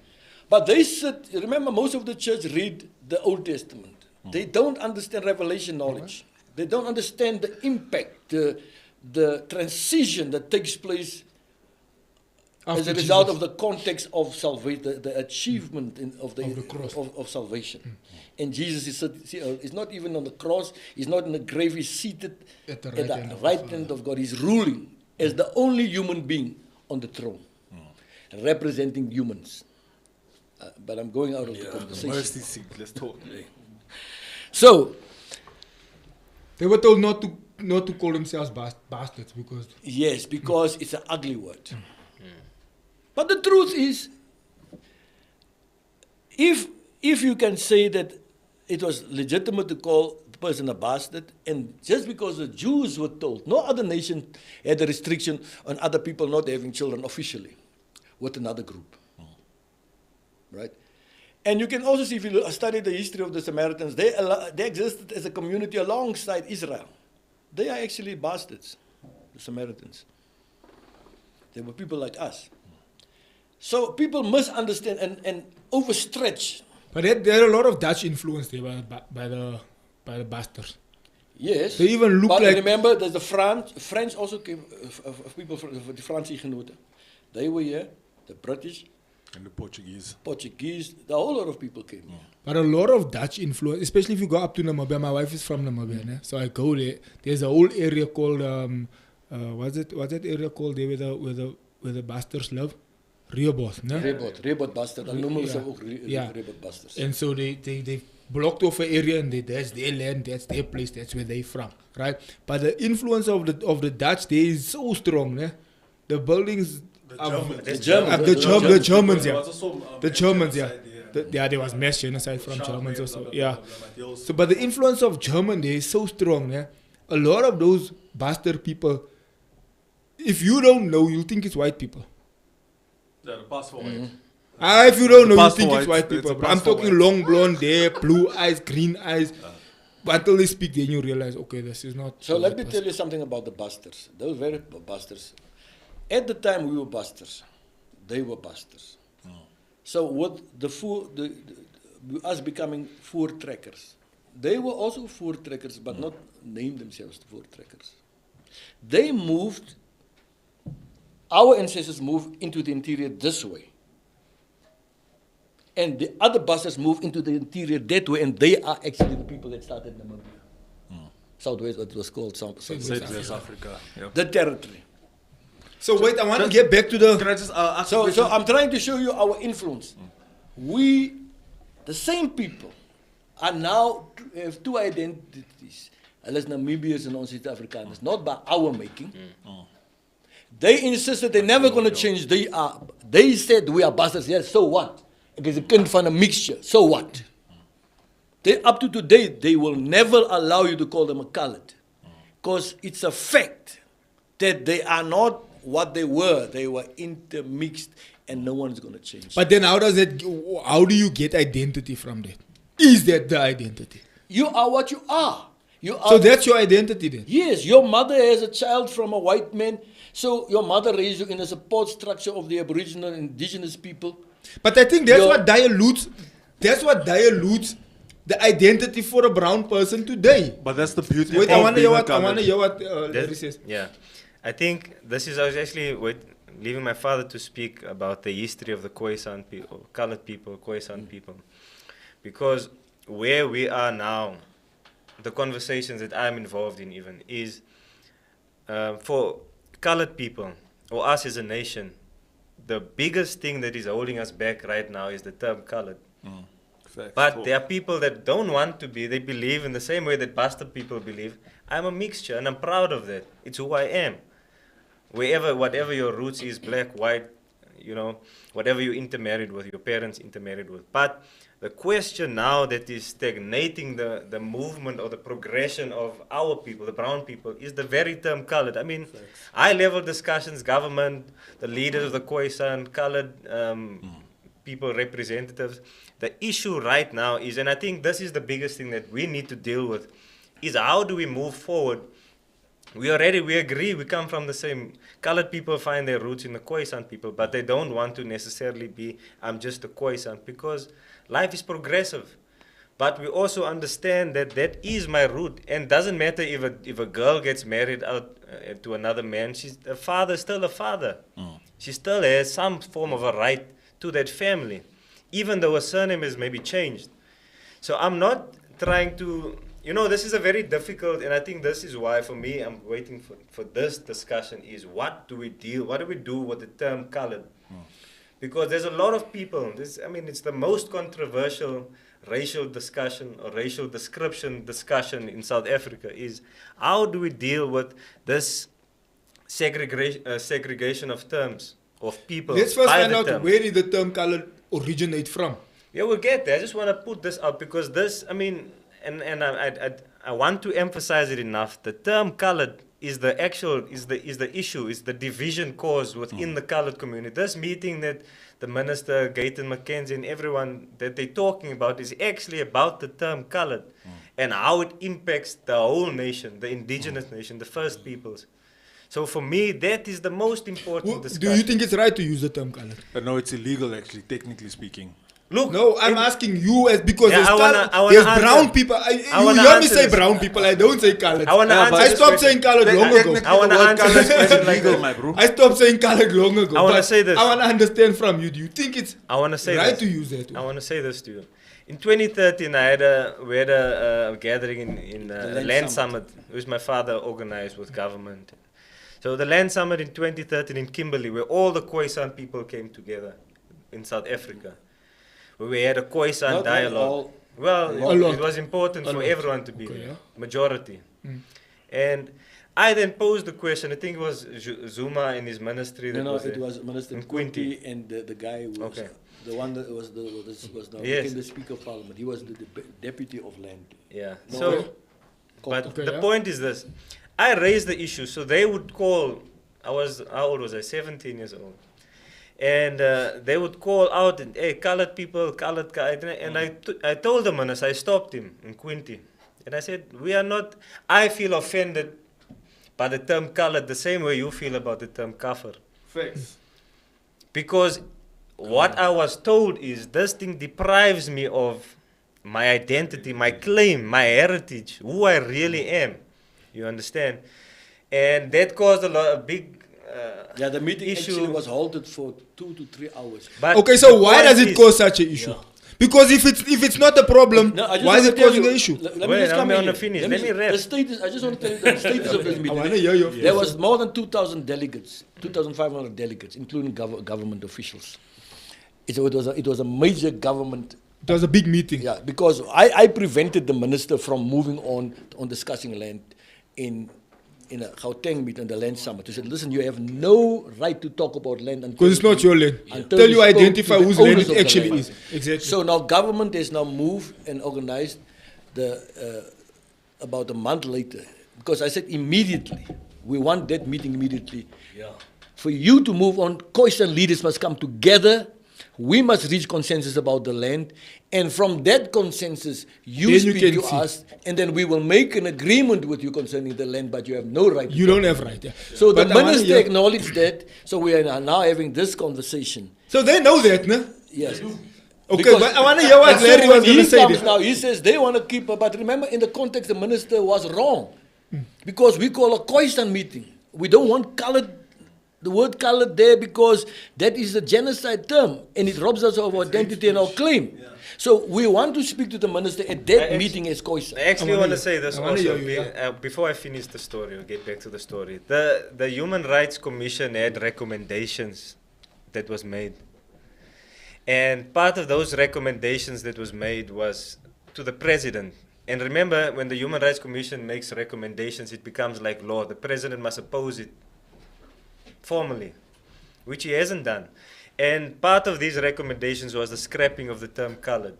But they sit, remember, most of the church read the Old Testament. They don't understand revelation knowledge. They don't understand the impact, the transition that takes place as a result of the context of salvation, the achievement of the cross of salvation. And Jesus is not even on the cross. He's not in the grave. He's seated at the right hand of God. He's ruling as the only human being on the throne, representing humans. But I'm going out of the conversation. Mercy seat, let's talk. So They were told not to call themselves bastards because yes, because it's an ugly word. But the truth is, if you can say that it was legitimate to call the person a bastard, and just because the Jews were told, no other nation had a restriction on other people not having children officially with another group. Right? And you can also see, if you study the history of the Samaritans, they existed as a community alongside Israel. They are actually bastards, the Samaritans. They were people like us. So people misunderstand and overstretch. But there are a lot of Dutch influence there by the bastards. Yes. They even look but like. Remember, there's the French also came, of people from the Franse genoten. They were here, the British. And the Portuguese. The whole lot of people came here. But a lot of Dutch influence, especially if you go up to Namibia. My wife is from Namibia, né? So I go there. There's a whole area called what's that area called there where the bastards live? Rehoboth, né? Rehoboth bastard. Dan noemen we ze ook Rehoboth bastards. And so they blocked off an area and that's their land, that's their place, that's where they from, right? But the influence of the Dutch there is so strong, né? The buildings. The Germans, yeah. The Germans, yeah. There was mass genocide from Germans also, yeah. So, but the influence of German there is so strong, yeah. A lot of those bastard people, if you don't know, you think it's white people. Yeah, the past for white. If you don't know, you think white, it's white people. it's But I'm past for talking white. long blonde hair, blue eyes, green eyes. But until they speak, then you realize, okay, this is not. So let me tell you something about the bastards. Those very bastards. At the time we were bastards, they were bastards. So with us becoming voortrekkers, they were also voortrekkers, but not named themselves voortrekkers. They moved. Our ancestors moved into the interior this way. And the other bastards moved into the interior that way, and they are actually the people that started Namibia. Southwest, what was called Southwest Africa. Yep. The territory. So wait, I want to get back to the. Can I just ask So a question? I'm trying to show you our influence. We, the same people, are now have two identities. As Namibians and South Afrikaners, not by our making. They insisted they're never going to change. They said we are bastards. Yes, so what? It is a kind of a mixture. So what? They, up to today, they will never allow you to call them a colored. Because it's a fact that they are not what they were. They were intermixed and no one's going to change. But then how do you get identity from that? Is that the identity? You are what you are. You are. So that's your identity then? Yes, your mother has a child from a white man. So your mother raised you in a support structure of the Aboriginal indigenous people. But I think that's what dilutes the identity for a brown person today. But that's the beauty Wait, of I want to being hear a what colored. Larry says. Yeah, I think this is, I was actually leaving my father to speak about the history of the Khoisan people, colored people, Khoisan people. Because where we are now, the conversations that I'm involved in even, is for colored people, or us as a nation, the biggest thing that is holding us back right now is the term colored. But there are people that don't want to be, they believe in the same way that bastard people believe. I'm a mixture and I'm proud of that. It's who I am. Whatever your roots is, black, white, whatever you intermarried with, your parents intermarried with. But the question now that is stagnating the movement or the progression of our people, the brown people, is the very term colored. I mean, high-level discussions, government, the leaders of the Khoisan, colored people, representatives. The issue right now is, and I think this is the biggest thing that we need to deal with, is how do we move forward we agree, we come from the same. Colored people find their roots in the Khoisan people, but they don't want to necessarily be, I'm just a Khoisan, because life is progressive. But we also understand that that is my root, and doesn't matter if a girl gets married out to another man, a father is still a father. She still has some form of a right to that family, even though her surname is maybe changed. So I'm not trying to, this is a very difficult, and I think this is why for me I'm waiting for this discussion is what do we do with the term colored? Because there's a lot of people, it's the most controversial racial discussion or racial description discussion in South Africa is how do we deal with this segregation of terms of people. Let's first by find the out term. where did the term colored originate from. Yeah, we'll get there. I just want to put this out because this, I want to emphasize it enough. The term colored is the issue, is the division caused within the colored community. This meeting that the Minister, Gayton McKenzie, and everyone that they're talking about is actually about the term colored and how it impacts the whole nation, the indigenous nation, the First Peoples. So for me, that is the most important discussion. Do you think it's right to use the term colored? No, it's illegal actually, technically speaking. Look, No, I'm asking you because Yeah, there's, there's brown people. You wanna hear me answer say this. brown people, I don't say colored. I wanna answer I this stopped question. saying colored long ago. Technically, I wanna the word answer colour this is question like illegal, this. my bro. I stopped saying colored long ago. I wanna but say this. I want to understand from you. Do you think it's I want to say right this. to use that? I want to say this to you. In 2013, we had a gathering in the Land Summit, which my father organized with government. So the Land Summit in 2013 in Kimberley, where all the Khoisan people came together in South Africa, where we had a Khoisan dialogue. Well, it was important for everyone to be there, majority. And I then posed the question, I think it was Zuma and his ministry. That It was Minister Nkwinti and the guy who was the one that was now became the Speaker of Parliament. He was the Deputy of Land. Yeah. No. So, but the point is this. I raised the issue, so they would call, how old was I? 17 years old. And they would call out, and, hey, colored people, colored, and I told the minister, I stopped him in Quinty. And I said, we are not, I feel offended by the term colored the same way you feel about the term kafir. Facts. Because what I was told is this thing deprives me of my identity, my claim, my heritage, who I really am. You understand? And that caused a big The meeting issue. actually was halted for 2 to 3 hours. But Okay, so the why point does it is- cause such an issue? Because if it's not a problem, No, I just why is wanna it tell causing you- an issue? Let me Wait, just I'm come in gonna here. finish. Let me rap. The status, I just want to tell you the status of this I meeting. want to hear your There was more than 2,000 delegates, 2,500 delegates, including government officials. It was a major government. It was a big meeting. Yeah, because I prevented the minister from moving on discussing land in a Gauteng meeting, the land summit. He said, listen, you have no right to talk about land until Because it's not your land. until Till we you spoke identify to the whose land owners it of the actually land. is. Exactly. So now government has now moved and organized about a month later. Because I said immediately, we want that meeting immediately. Yeah. For you to move on, Khoisan leaders must come together. We must reach consensus about the land. And from that consensus, you Then you speak can to see. us, and then we will make an agreement with you concerning the land, but you have no right to You talk don't have about right. it. Yeah. So the But I wanna minister hear- acknowledged that. So we are now having this conversation. So they know that, no? Yes. Okay, Because- but I want to hear what And so Larry when was going he to say. comes there. now, he says they want to keep her, but remember in the context the minister was wrong. Because we call a Khoisan meeting. We don't want the word colored there because that is a genocide term and it robs us of our identity and our claim. So we want to speak to the minister at that meeting as Khoisan. I actually I wanna want to say hear- this I wanna also. hear you, Before I finish the story, I'll get back to the story. The Human Rights Commission had recommendations that was made. And part of those recommendations that was made was to the president. And remember, when the Human Rights Commission makes recommendations, it becomes like law. The president must oppose it formally, which he hasn't done. And part of these recommendations was the scrapping of the term colored.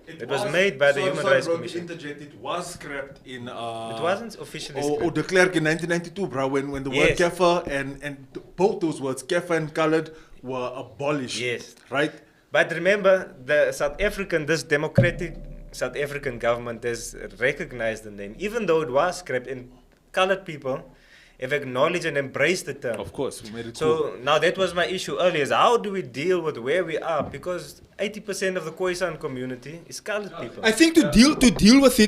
It was made by the Human Rights Commission. Interject, it was scrapped in. It wasn't officially Or scrapped. declared in 1992, bro, when the word Yes. kafir and both those words, kafir and colored, were abolished. Yes. Right? But remember, this democratic South African government has recognized the name, even though it was scrapped. And colored people, have acknowledged and embraced the term. Of course, we made it cool. So now that was my issue earlier, is how do we deal with where we are? Because 80% of the Khoisan community is colored people. I think to deal with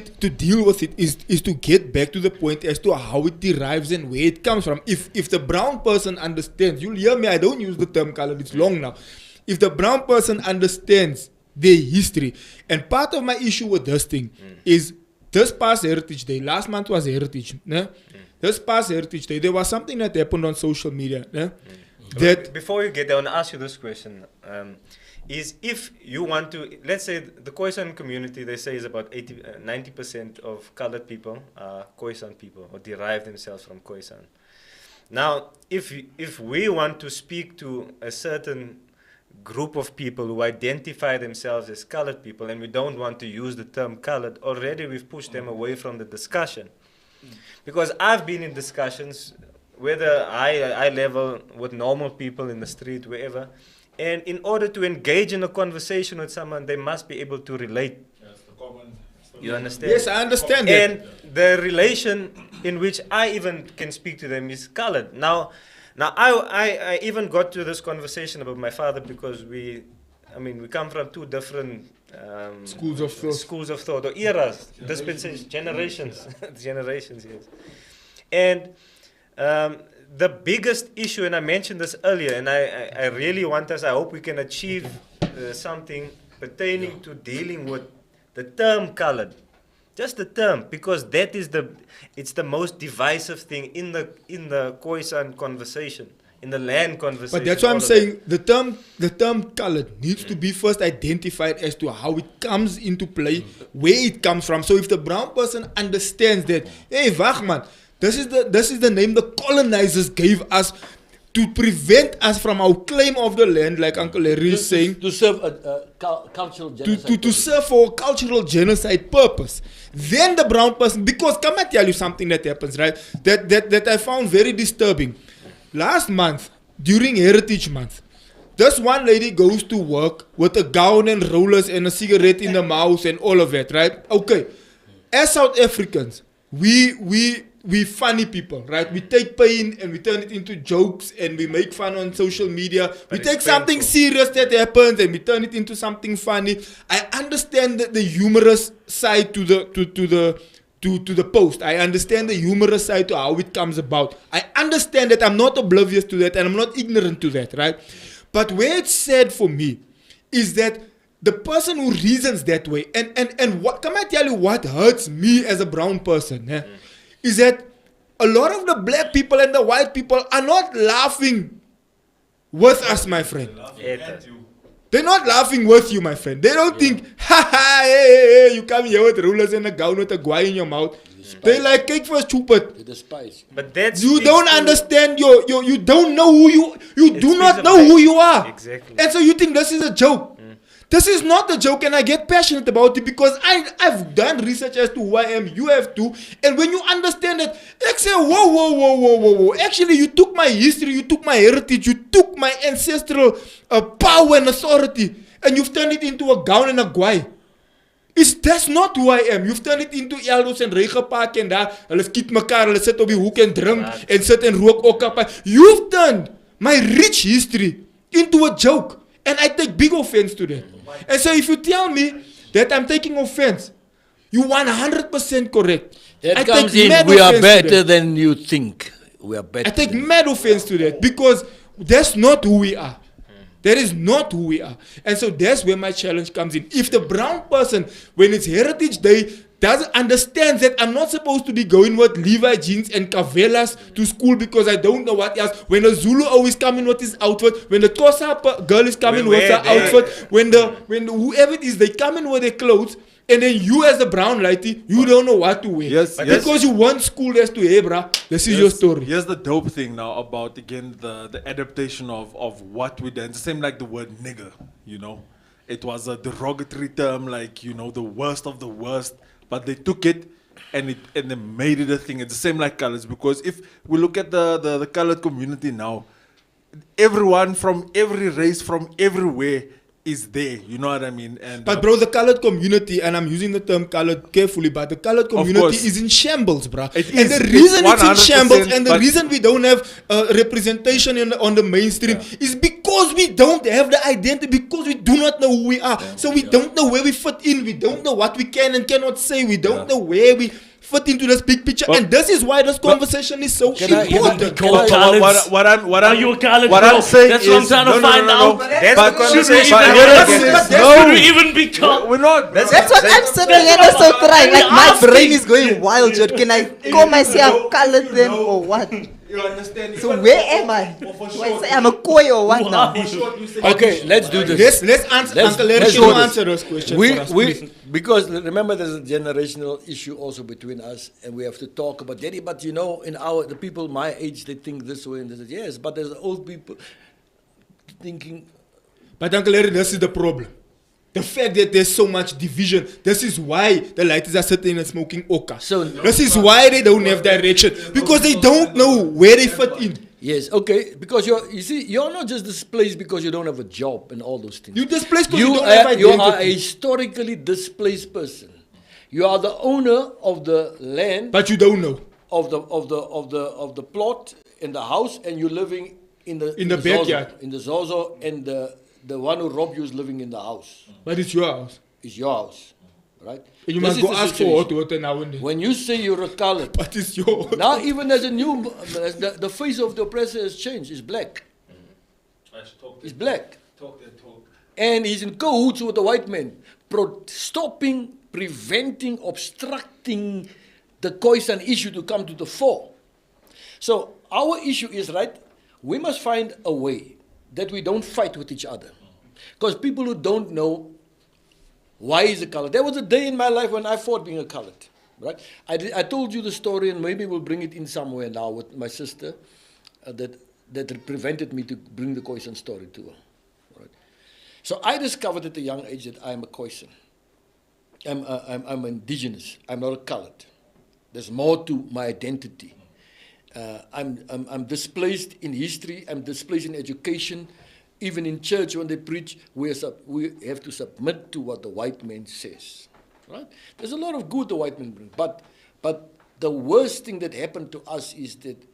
it is to get back to the point as to how it derives and where it comes from. If the brown person understands, you'll hear me, I don't use the term colored, it's long now. If the brown person understands their history, and part of my issue with this thing is this past Heritage Day, last month was Heritage, this past Heritage Day, there was something that happened on social media. That Before you get there, I want to ask you this question. Is if you want to, let's say the Khoisan community, they say is about 90% of colored people are Khoisan people or derive themselves from Khoisan. Now, if we want to speak to a certain group of people who identify themselves as colored people and we don't want to use the term colored, already we've pushed them away from the discussion. Because I've been in discussions, whether I level with normal people in the street, wherever, and in order to engage in a conversation with someone, they must be able to relate. You understand? yes, I understand that. And the relation in which I even can speak to them is colored. Now I even got to this conversation about my father because we come from two different Schools of thought. or eras, dispensation, generations, generations, yes. And the biggest issue, and I mentioned this earlier, and I really want us, I hope we can achieve something pertaining to dealing with the term colored. Just the term, because that is it's the most divisive thing in the Khoisan conversation, in the land conversation. But that's what I'm saying. The term colored needs to be first identified as to how it comes into play, where it comes from. So if the brown person understands that, hey, Wachman, this is the name the colonizers gave us to prevent us from our claim of the land, like Uncle Larry is saying. To serve a cultural genocide. To serve for a cultural genocide purpose. Then the brown person, because come I tell you something that happens, right? That I found very disturbing. Last month, during Heritage Month, this one lady goes to work with a gown and rollers and a cigarette in the mouth and all of that, right? Okay. As South Africans, we funny people, right? We take pain and we turn it into jokes and we make fun on social media. We take something serious that happens and we turn it into something funny. I understand the humorous side to the post. I understand the humorous side to how it comes about. I understand that. I'm not oblivious to that and I'm not ignorant to that, right? But where it's sad for me is that the person who reasons that way, and what can I tell you what hurts me as a brown person, is that a lot of the black people and the white people are not laughing with us, my friend. They're not laughing with you, my friend. They don't think, hey, you come here with rulers and a gown with a guai in your mouth. They like, cake for stupid. They despise. But that's You don't understand you don't know who you do not know who you are. Exactly. And so you think this is a joke. This is not a joke, and I get passionate about it because I've done research as to who I am. You have too. And when you understand that, I say, whoa. Actually, you took my history, you took my heritage, you took my ancestral power and authority, and you've turned it into a gown and a guai. That's not who I am. You've turned it into Eldos and Regenpark en daar. Hulle skiet mekaar, hulle sit op die hoek en drink en sit en rook okkapai. You've turned my rich history into a joke. And I take big offense to that. And so if you tell me that I'm taking offense, you're 100% correct. That comes in, we are better than you think. We are better. I take mad offense to that because that's not who we are. That is not who we are. And so that's where my challenge comes in. If the brown person, when it's Heritage Day, doesn't understand that I'm not supposed to be going with Levi jeans and Cavelas to school because I don't know what else. When the Zulu always coming with his outfit, when the Xhosa girl is coming with her outfit, when the whoever it is, they come in with their clothes, and then you as the brown lighty, you don't know what to wear. Yes, because you want school as to, hey bruh, this is your story. Here's the dope thing now about, again, the adaptation of what we did. It's the same like the word nigger, you know. It was a derogatory term, like, you know, the worst of the worst. But they took it and they made it a thing. It's the same like colors, because if we look at the colored community now, everyone from every race, from everywhere, is there. You know what I mean? And But bro, the colored community, and I'm using the term colored carefully, but the colored community course. is in shambles, bro. It And is. the It's reason it's in 100%, shambles and the but- reason we don't have representation on the mainstream is because we don't have the identity, because we do not know who we are. So we don't know where we fit in. We don't know what we can and cannot say. We don't know where we fit into this big picture. But- And this is why this conversation is so Can I- important. Can I- What Are you a college what bro? I'm saying That's what I'm is- trying to no, no, find no, no, out. no. That's But- the conversation. but- Should we even be called? We're not. That's what I'm sitting and also trying. Like my brain is going wild, Jod. Can I call myself colored then or what? You understand? So where am I? Do I say I'm a koi or what now? Okay, let's do this. Let's answer. Let's- Uncle Larry, let's can do you this. answer this question for us, please? Because remember, there's a generational issue also between us, and we have to talk about Daddy. But you know, the people my age, they think this way and this. Yes, but there's old people thinking. But Uncle Larry, this is the problem. The fact that there's so much division. This is why the lighters are sitting and smoking oka. So- this is why they don't have direction. Because they don't know where they fit in. Yes, okay, because you see, you're not just displaced because you don't have a job and all those things. You displaced because you don't have You are a identity. historically displaced person. You are the owner of the land, But you don't know. of the plot in the house, and you're living in the In the Zozo, backyard. in the Zozo, and the one who robbed you is living in the house. But it's your house. It's your house, right? And you This must is go the ask for situation. hot water now and then. When you say you're a colored, But it's your now even as a new, the face of the oppressor has changed. It's black. It's black. And he's in cahoots with the white man, stopping, preventing, obstructing the Khoisan issue to come to the fore. So our issue is, right, we must find a way that we don't fight with each other. Because people who don't know why is a colored. There was a day in my life when I fought being a colored. Right? I told you the story, and maybe we'll bring it in somewhere now with my sister, that prevented me to bring the Khoisan story to her. Right? So I discovered at a young age that I'm a Khoisan. I'm indigenous. I'm not a colored. There's more to my identity. I'm displaced in history. I'm displaced in education. Even in church, when they preach, we have to submit to what the white man says. Right? There's a lot of good the white man brings, but the worst thing that happened to us is that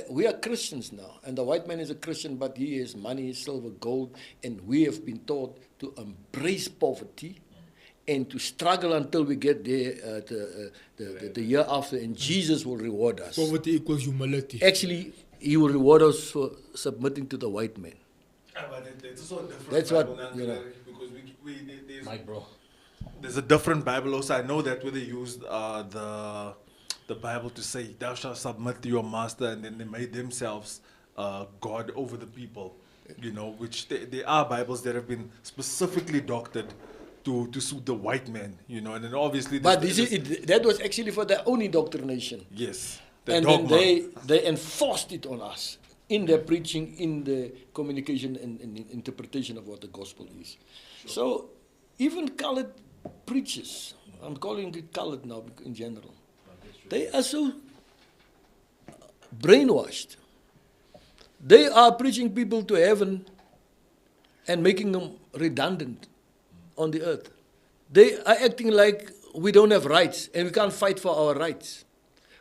we are Christians now, and the white man is a Christian, but he has money, silver, gold, and we have been taught to embrace poverty and to struggle until we get there the year after, and Jesus will reward us. Poverty equals humility. Actually, he will reward us for submitting to the white man. That's what, you know. Because Mike, bro. there's a different Bible also. I know that where they used the Bible to say, thou shalt submit to your master, and then they made themselves God over the people, you know, which there are Bibles that have been specifically doctored to suit the white man, you know, and then obviously... But that was actually for their own indoctrination. Yes. The And dogma. then they enforced it on us in their preaching, in the communication and interpretation of what the gospel is. So even colored preachers, I'm calling it colored now in general, they are so brainwashed. They are preaching people to heaven and making them redundant on the earth. They are acting like we don't have rights and we can't fight for our rights.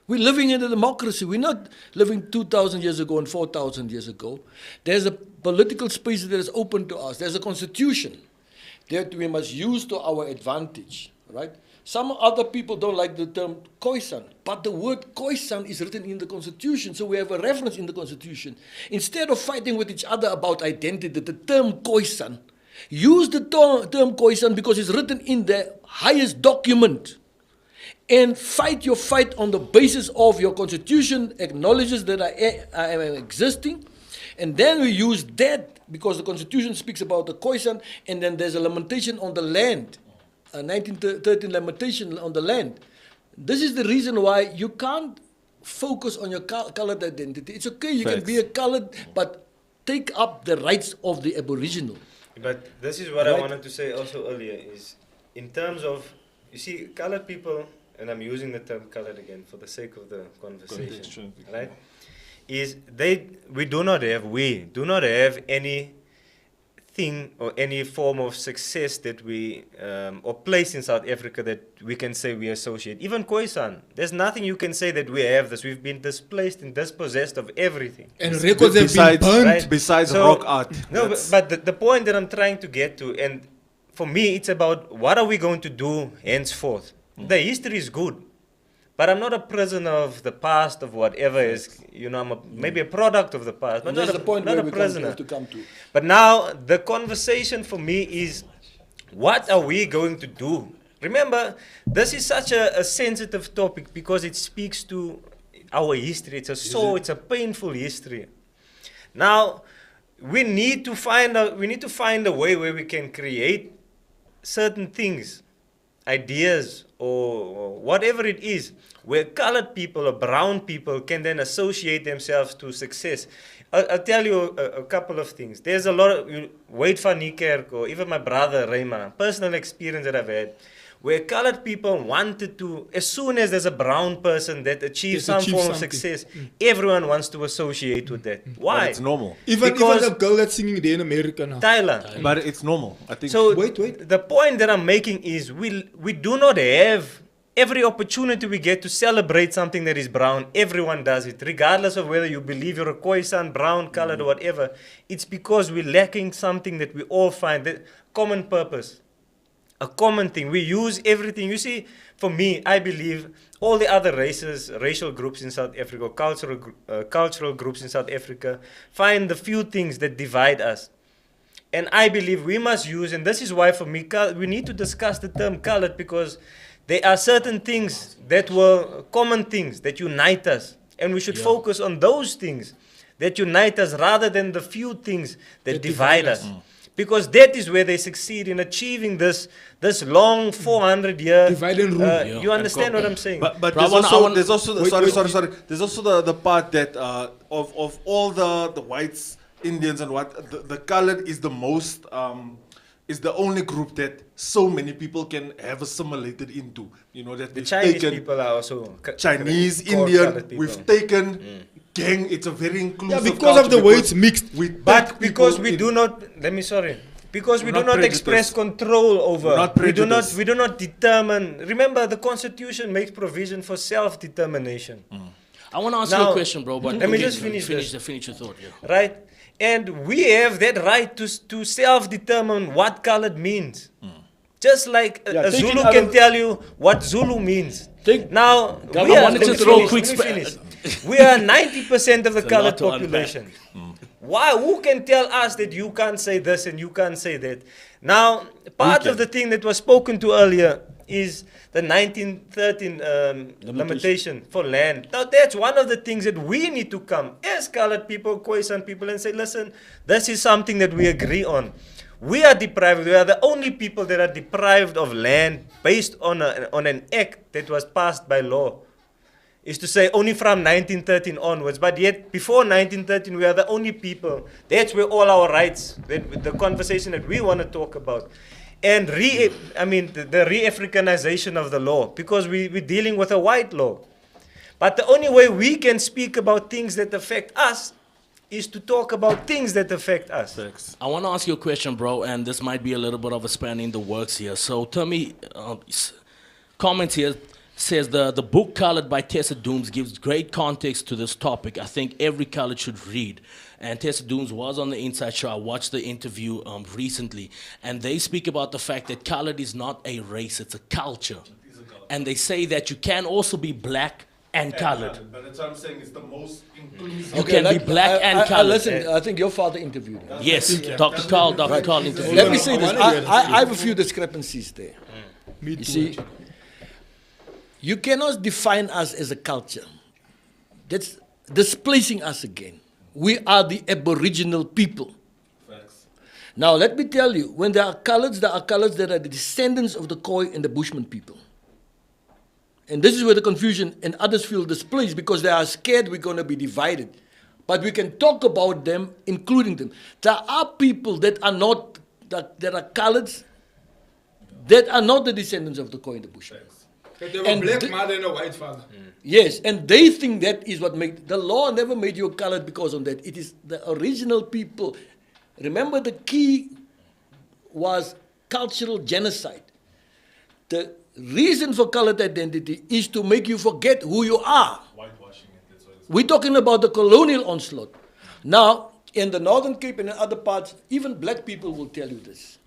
We're living in a democracy. We're not living 2,000 years ago and 4,000 years ago. There's a political space that is open to us. There's a constitution that we must use to our advantage, right? Some other people don't like the term Khoisan, but the word Khoisan is written in the constitution, so we have a reference in the constitution. Instead of fighting with each other about identity, the term Khoisan, use the term Khoisan because it's written in the highest document. And fight your fight on the basis of your constitution acknowledges that I am existing. And then we use that because the constitution speaks about the Khoisan, and then there's a lamentation on the land, a 1913 lamentation on the land. This is the reason why you can't focus on your colored identity. It's okay, you can be a colored, but take up the rights of the Aboriginal. But this is what I wanted to say also earlier, is in terms of, you see, colored people, and I'm using the term colored again for the sake of the conversation, right? We do not have any thing or any form of success that we or place in South Africa that we can say we associate. Even Khoisan, there's nothing you can say that we have this. We've been displaced and dispossessed of everything. And records have been burnt. Right. Besides So- rock art. No, but the point that I'm trying to get to, and for me, it's about what are we going to do henceforth. The history is good, but I'm not a prisoner of the past, of whatever is, I'm maybe a product of the past, but And that's not the point not where a we prisoner. have to come to. But now the conversation for me is, what are we going to do? Remember, this is such a sensitive topic because it speaks to our history. It's a painful history. Now, we need to find a way where we can create certain things, ideas, or whatever it is, where colored people or brown people can then associate themselves to success. I'll tell you a couple of things. There's a lot of, Wade van Niekerk, or even my brother Rayma, personal experience that I've had, where colored people wanted to, as soon as there's a brown person that achieves some Achieve form of something. success, everyone wants to associate with that. Why? But it's normal. Even Because- the girl that's singing there in America now. Tyler. But it's normal. I think. So Wait. the point that I'm making is we do not have every opportunity we get to celebrate something that is brown. Everyone does it, regardless of whether you believe you're a Khoisan, brown, colored, or whatever. It's because we're lacking something that we all find, that common purpose, a common thing. We use everything. You see, for me, I believe all the other races, racial groups in South Africa, cultural groups in South Africa, find the few things that divide us. And I believe we must use, and this is why for me, we need to discuss the term colored, because there are certain things that were common things that unite us. And we should focus on those things that unite us rather than the few things that divide us. Because that is where they succeed in achieving this long 400-year. Divide and rule. You understand what I'm saying? But Bro, there's also Wait, wait. sorry. There's also the part that of all the whites, Indians and the colored is the most is the only group that so many people can have assimilated into. That the we've Chinese taken people are also Chinese, core Indian. colored people. We've taken gang. It's a very inclusive. Yeah, because of culture the way it's mixed. we But take because people we in. do not, because we We're do not not express prejudiced. control over, We're not we do prejudiced. not determine. Remember, the Constitution makes provision for self-determination, I want to ask you Now, a question, bro. But let me okay, just finish this. Finish your thought. Yeah. right? And we have that right to self-determine what colored means. Just like a taking Zulu out can of- tell you what Zulu means. Now, we I are, wanted to let me throw finish, quick let me spa- finish. We are 90% of the It's a lot colored to unpack. population. Why? Who can tell us that you can't say this and you can't say that? Now, part of the thing that was spoken to earlier is the 1913 limitation for land. Now, that's one of the things that we need to come as colored people, Khoisan people, and say, listen, this is something that we agree on. We are deprived. We are the only people that are deprived of land based on an act that was passed by law. Is to say only from 1913 onwards, but yet before 1913 we are the only people. That's where all our rights, the conversation that we want to talk about, and the re-Africanization of the law, because we're dealing with a white law. But the only way we can speak about things that affect us is to talk about things that affect us. I want to ask you a question, bro, and this might be a little bit of a span in the works here. So tell me, comment here says the book Colored by Tessa Dooms gives great context to this topic. I think every colored should read. And Tessa Dooms was on the Inside Show. I watched the interview recently, and they speak about the fact that colored is not a race, it's a culture. And they say that you can also be black and colored. But that's what I'm saying. It's the most inclusive. You can be black and colored. Listen, I think your father interviewed him. Yes, Dr. Carl interviewed. Let me say this. I have a few discrepancies there. Me You too. see, you cannot define us as a culture. That's displacing us again. We are the aboriginal people. Now, let me tell you, when there are coloreds that are the descendants of the Khoi and the Bushman people. And this is where the confusion and others feel displaced because they are scared we're going to be divided. But we can talk about them, including them. There are people that are not, that are coloreds, that are not the descendants of the Khoi and the Bushman. They have And a black the- mother and a white father. Yes, and they think that is what made the law never made you colored because of that. It is the original people. Remember, the key was cultural genocide. The reason for colored identity is to make you forget who you are. We're talking about the colonial onslaught. Now, in the Northern Cape and in other parts, even black people will tell you this.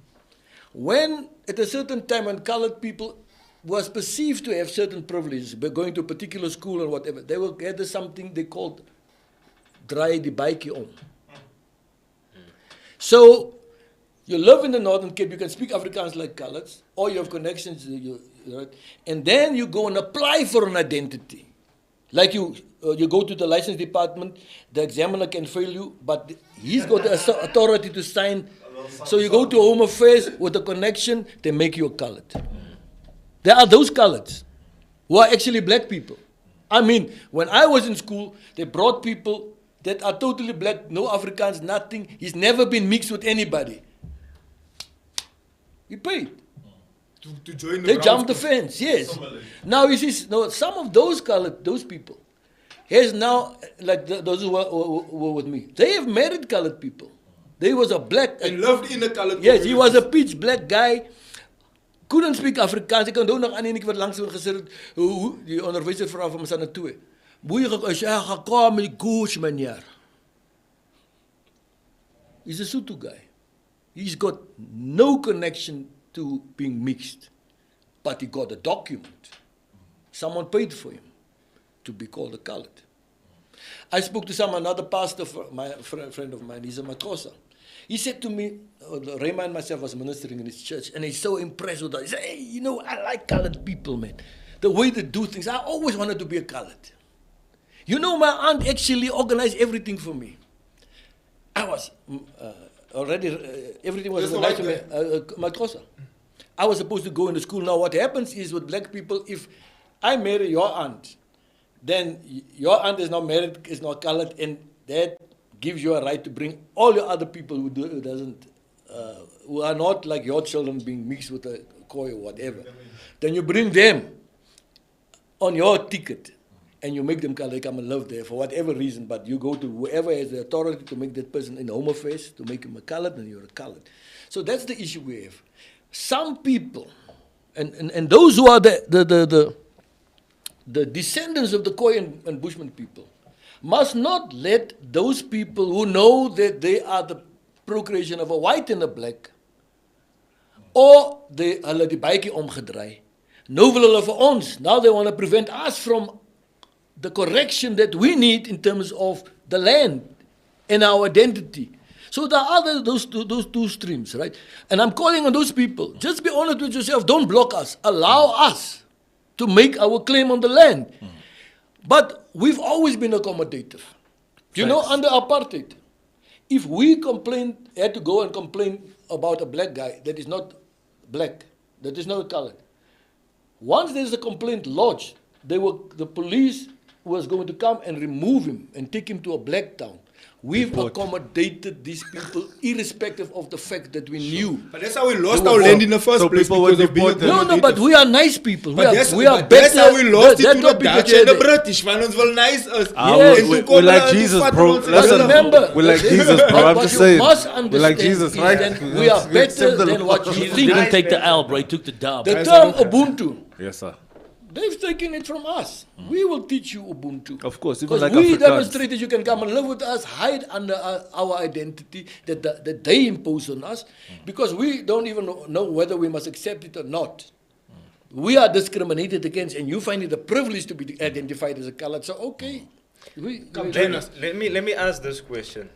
When, at a certain time, when colored people was perceived to have certain privileges, by going to a particular school or whatever, they will gather something they called draai die baadjie om. So, you live in the Northern Cape, you can speak Afrikaans like coloreds, or you have connections, right? And then you go and apply for an identity. Like you go to the license department, the examiner can fail you, but he's got the authority to sign. So you go to Home Affairs with a connection, they make you a colored. There are those coloreds who are actually black people. I mean, when I was in school, they brought people that are totally black, no Afrikaans, nothing. He's never been mixed with anybody. He paid. To join They jumped the fence, yes. Now you see, no, some of those people, has now, like those who were with me, they have married colored people. They was a black... And loved in a colored Yes, he was a pitch black guy. Couldn't speak Afrikaans. Ek onthou nog aan een wat langs gesit het, die onderwyser vra van Masana 2. Boeie as hy gekom met die koers meneer. He's a Sotho guy. He's got no connection to being mixed, but he got a document. Someone paid for him to be called a colored. I spoke to another pastor, my friend of mine, he's a Makosa. He said to me, Raymond and myself was ministering in his church, and he's so impressed with us. He said, hey, you know, I like colored people, man. The way they do things, I always wanted to be a colored. You know, my aunt actually organized everything for me. I was already, everything was organized for me, Makosa. I was supposed to go into school. Now, what happens is with black people, if I marry your aunt, then your aunt is not married, is not colored, and that gives you a right to bring all your other people who are not like your children being mixed with a Khoi or whatever. Then you bring them on your ticket, and you make them colored. They come and live there for whatever reason, but you go to whoever has the authority to make that person in Home Affairs, to make him a colored, and you're a colored. So that's the issue we have. Some people, and those who are the descendants of the Khoi and Bushman people, must not let those people who know that they are the procreation of a white and a black, or hulle die baadjie omgedraai. Nou wil hulle vir ons, now they want to prevent us from the correction that we need in terms of the land and our identity. So there are those two streams, right? And I'm calling on those people, just be honest with yourself, don't block us, allow us to make our claim on the land. But we've always been accommodative. You know, under apartheid, if we had to go and complain about a black guy that is not black, that is not colored, once there's a complaint lodged, the police was going to come and remove him and take him to a black town. We've accommodated these people irrespective of the fact that we knew. But that's how we lost our land in the first place, because of being No, but we are nice people. We are better. That's how we lost it to the Dutch and the British. Want ons wel nice is. We like Jesus, bro. Listen, remember, we like Jesus, bro. I'm just saying. We like Jesus, right? We are better than what you He think. didn't take the L, bro. He took the dub. The term Ubuntu, Yes, sir. they've taken it from us. We will teach you Ubuntu. Of course, even Because like we Afrikaans. demonstrated you can come and live with us, hide under our identity that they impose on us, because we don't even know whether we must accept it or not. We are discriminated against, and you find it a privilege to be identified as a colored. So, okay. Let me ask this question,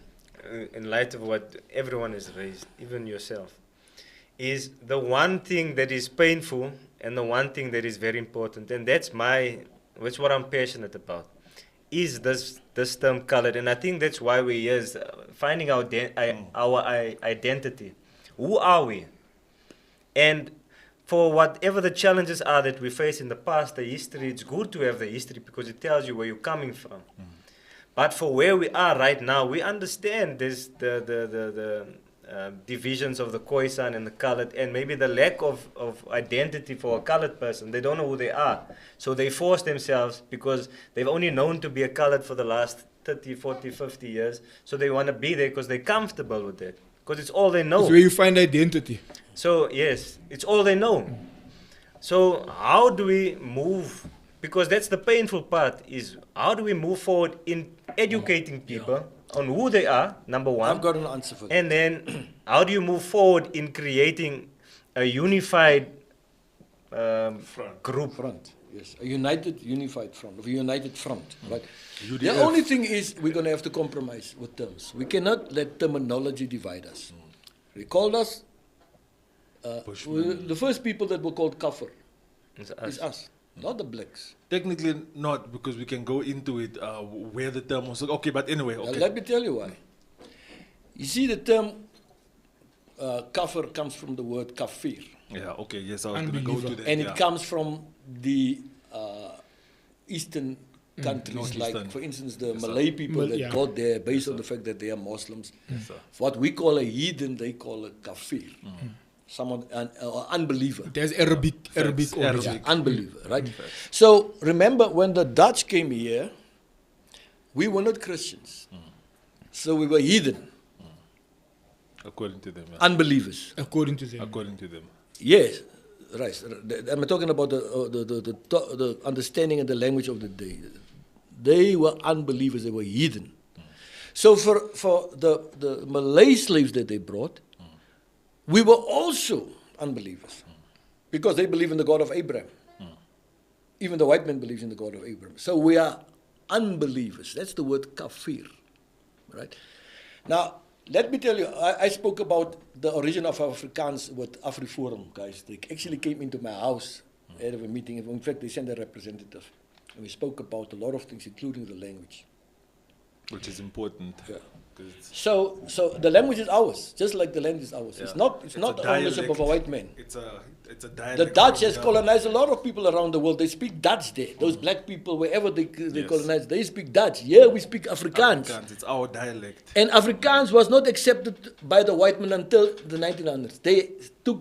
in light of what everyone has raised, even yourself. Is the one thing that is painful and the one thing that is very important, and that's what I'm passionate about, is this term colored. And I think that's why we're here, is finding our identity. Who are we? And for whatever the challenges are that we face in the past, the history, it's good to have the history because it tells you where you're coming from. But for where we are right now, we understand there's the divisions of the Khoisan and the colored, and maybe the lack of identity for a colored person. They don't know who they are. So they force themselves, because they've only known to be a colored for the last 30, 40, 50 years. So they want to be there because they're comfortable with that. because it's all they know. It's where you find identity. So yes, it's all they know. So how do we move? Because that's the painful part, is how do we move forward in educating people on who they are, number one. I've got an answer for that. And then how do you move forward in creating a unified group? Front, yes. A unified front, a united front, right? UDF. The only thing is we're going to have to compromise with terms. We cannot let terminology divide us. They called us, the first people that were called kafir It's is us, not the blacks. Technically not, because we can go into it where the term was. Okay, but anyway, Now, okay. let me tell you why. You see, the term kafir comes from the word kafir, Yeah, okay, yes, I was going to go to that. and yeah. it comes from the eastern countries, like, Northeastern. for instance, the Malay people that yeah. got there based on the fact that they are Muslims. What we call a heathen, they call a kafir. Someone, an unbeliever. There's Arabic Facts. origin. Yeah, unbeliever, right? So remember, when the Dutch came here, we were not Christians. So we were heathen, According to them, yeah. unbelievers. According to them. According to them. Yes, right. I'm talking about the understanding and the language of the day. They were unbelievers, they were heathen. So for the Malay slaves that they brought, we were also unbelievers because they believe in the God of Abraham. Even the white man believes in the God of Abraham. So we are unbelievers. That's the word kafir, right? Now, let me tell you, I spoke about the origin of Afrikaans with AfriForum guys. They actually came into my house ahead of a meeting. In fact, they sent a representative. And we spoke about a lot of things, including the language. Which is important. Yeah. 'Cause it's- So the language is ours, just like the land is ours. yeah. It's not a the ownership of a dialect. white man. It's a dialect. The Dutch has from colonized a lot of people around the world. They speak Dutch there. Those black people, wherever they Yes. colonized, they speak Dutch. Here we speak Afrikaans. Afrikaans. It's our dialect. And Afrikaans was not accepted by the white men until the 1900s. They took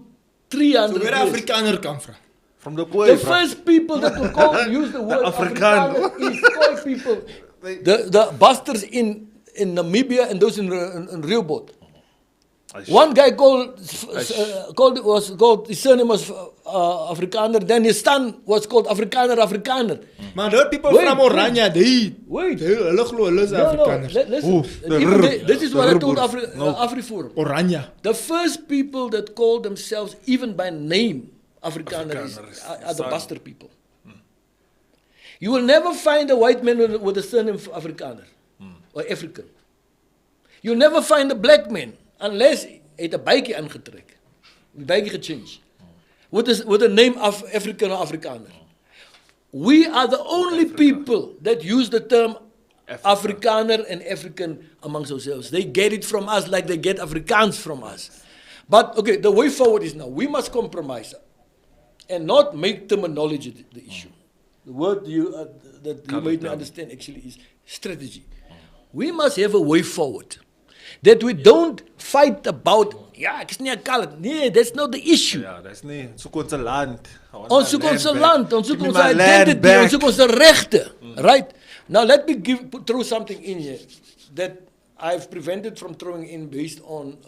300 So where years. Afrikaner come from? From the boy. The first people that were called use the word Afrikaan. Afrikaner is Khoi people. The bastards in Namibia and those in Rehoboth. One guy his surname was Afrikaner, then his son was called Afrikaner. Maar the people Wait, from wait. Oranje, Wait. hulle glo hulle is Afrikaners. Listen. the Even rrr, this is the what I rrr told boer. No. AfriForum. Oranje. The first people that called themselves, even by name, Afrikaners, Afrikaners. are the Son. bastard people. You will never find a white man with a surname Afrikaner or African. You'll never find a black man unless hy het 'n bytjie aangetrek. 'n bytjie gechange. With the name of African or Afrikaner. We are the only people that use the term Afrikaner and African amongst ourselves. They get it from us like they get Afrikaans from us. But okay, the way forward is now we must compromise and not make terminology the issue. The word that you made me understand actually is strategy. We must have a way forward that we don't fight about, ek is nie 'n colored. Nee, that's not the issue. Ja, dis nie soek ons se land. Ons soek ons land, ons soek Give me ons my land identity, back. ons soek ons regte. Right? Now let me throw something in here that I've prevented from throwing in based on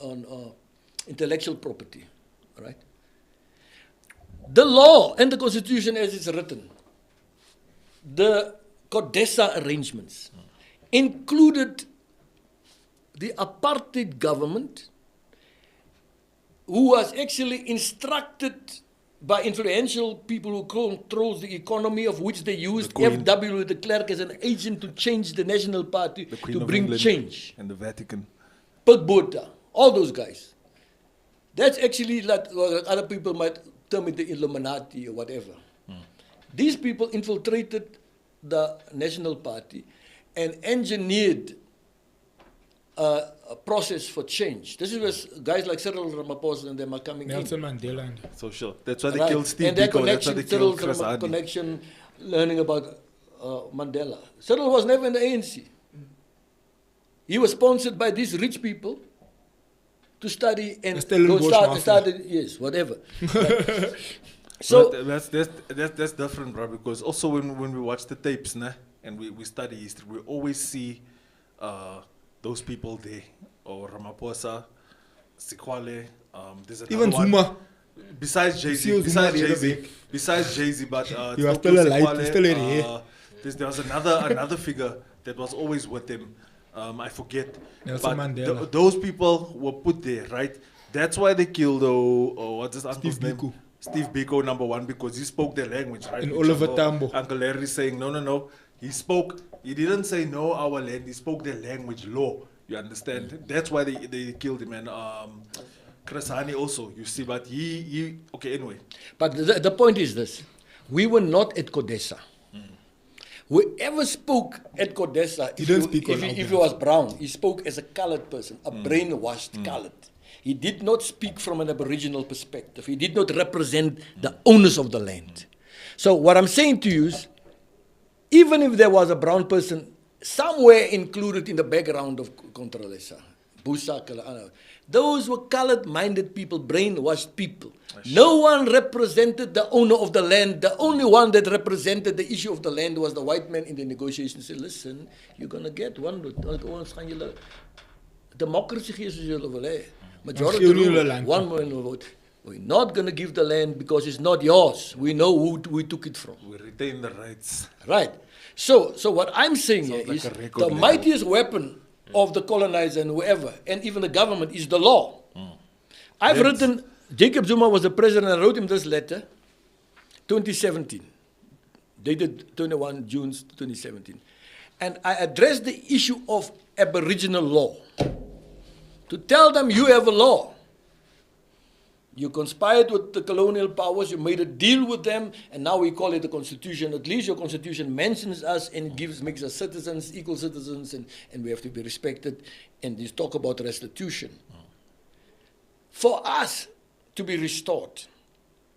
intellectual property. Right? The law and the constitution as it's written, the Codessa arrangements included the apartheid government, who was actually instructed by influential people who controls the economy, of which they used F.W. de Klerk as an agent to change the National Party, The Queen to of bring England change. and the Vatican. Put Botha, all those guys. That's actually like other people might term it the Illuminati or whatever. These people infiltrated the National Party and engineered a process for change. This is where guys like Cyril Ramaphosa and them are coming Nelson Mandela. And So sure. That's why they Right. killed Steve And that Biko. That's why connection, they Cyril killed Chris Hani. connection, learning about Mandela. Cyril was never in the ANC. He was sponsored by these rich people to study and Stellenbosch mafia. start yes, whatever. Right. So But that's different, bro. Because also when we watch the tapes, nah, and we study history, we always see those people there, or Ramaphosa, Sikwale. There's another Even one. Zuma. Besides Theo Jay-Z, Zuma the other besides Jay-Z, but You are Toko still alive, Sikwale, you still in here. there was another figure that was always with him. I forget. Nelson But Mandela. those people were put there, right? That's why they killed what's his uncle's Steve name? Biko. Steve Biko, number one, because he spoke their language, right? And Which Oliver Uncle- Tambo. Uncle Larry saying, no. He didn't say no our land, he spoke their language, law. You understand? That's why they killed him. And Chris Hani also, you see, but he okay, anyway. But the point is this. We were not at Kodesa. Whoever spoke at Kodesa, He didn't speak on if he Albert. was brown, he spoke as a colored person, a brainwashed colored. He did not speak from an Aboriginal perspective. He did not represent the owners of the land. So what I'm saying to you is, even if there was a brown person somewhere included in the background of Contralesa, Busa, those were colored-minded people, brainwashed people. No one represented the owner of the land. The only one that represented the issue of the land was the white man in the negotiations. Said, listen, you're going to get one democracy gee soos julle wil hê. Majority Gee julle rule, land. 1 million vote. We're not going to give the land because it's not yours. We know who we took it from. We retain the rights. Right. So what I'm saying Sounds here like is a record the label. mightiest weapon of the colonizer and whoever, and even the government, is the law. I've written, Jacob Zuma was the president, I wrote him this letter, 2017, dated 21 June 2017. And I addressed the issue of Aboriginal law. To tell them you have a law. You conspired with the colonial powers, you made a deal with them, and now we call it the Constitution. At least your Constitution mentions us and makes us citizens, equal citizens, and we have to be respected. And you talk about restitution. For us to be restored,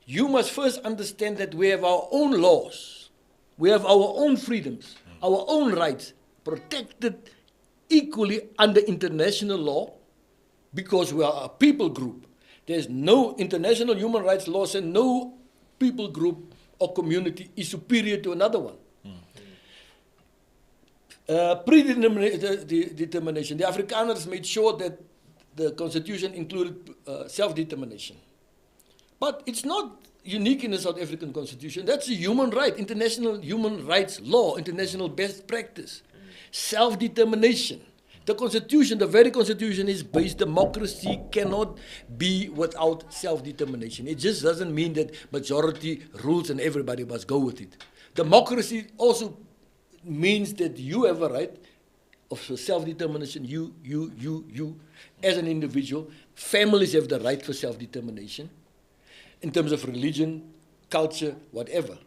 you must first understand that we have our own laws. We have our own freedoms, our own rights, protected equally under international law, because we are a people group. There's no international human rights law says no people group or community is superior to another one. Predetermination. The Afrikaners made sure that the constitution included self-determination. But it's not unique in the South African constitution. That's a human right, international human rights law, international best practice. Self-determination. The constitution, the very constitution is based, democracy cannot be without self-determination. It just doesn't mean that majority rules and everybody must go with it. Democracy also means that you have a right of self-determination, you, as an individual. Families have the right for self-determination in terms of religion, culture, whatever.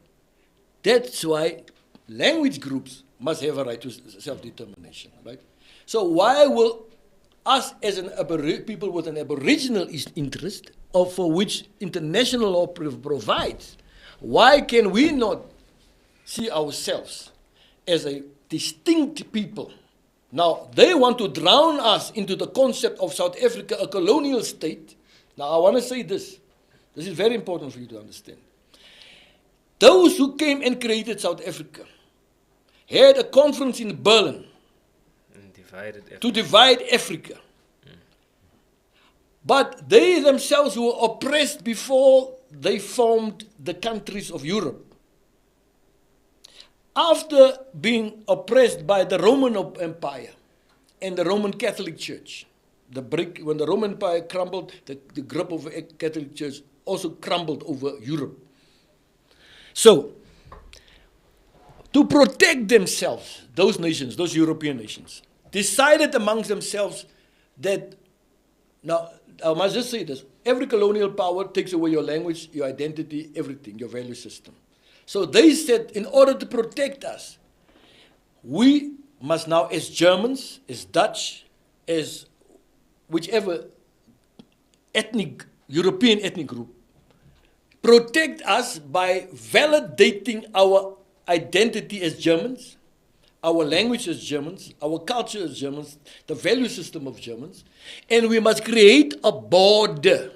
That's why language groups must have a right to self-determination, right? So why will us as people with an Aboriginal interest, or for which international law provides, why can we not see ourselves as a distinct people? Now, they want to drown us into the concept of South Africa, a colonial state. Now, I want to say this. This is very important for you to understand. Those who came and created South Africa had a conference in Berlin to divide Africa. But they themselves were oppressed before they formed the countries of Europe. After being oppressed by the Roman Empire and the Roman Catholic Church, when the Roman Empire crumbled, the grip of the Catholic Church also crumbled over Europe. So, to protect themselves, those nations, those European nations, decided amongst themselves that, now I must just say this, every colonial power takes away your language, your identity, everything, your value system. So they said, in order to protect us, we must now, as Germans, as Dutch, as whichever European ethnic group, protect us by validating our identity as Germans, our language as Germans, our culture as Germans, the value system of Germans, and we must create a border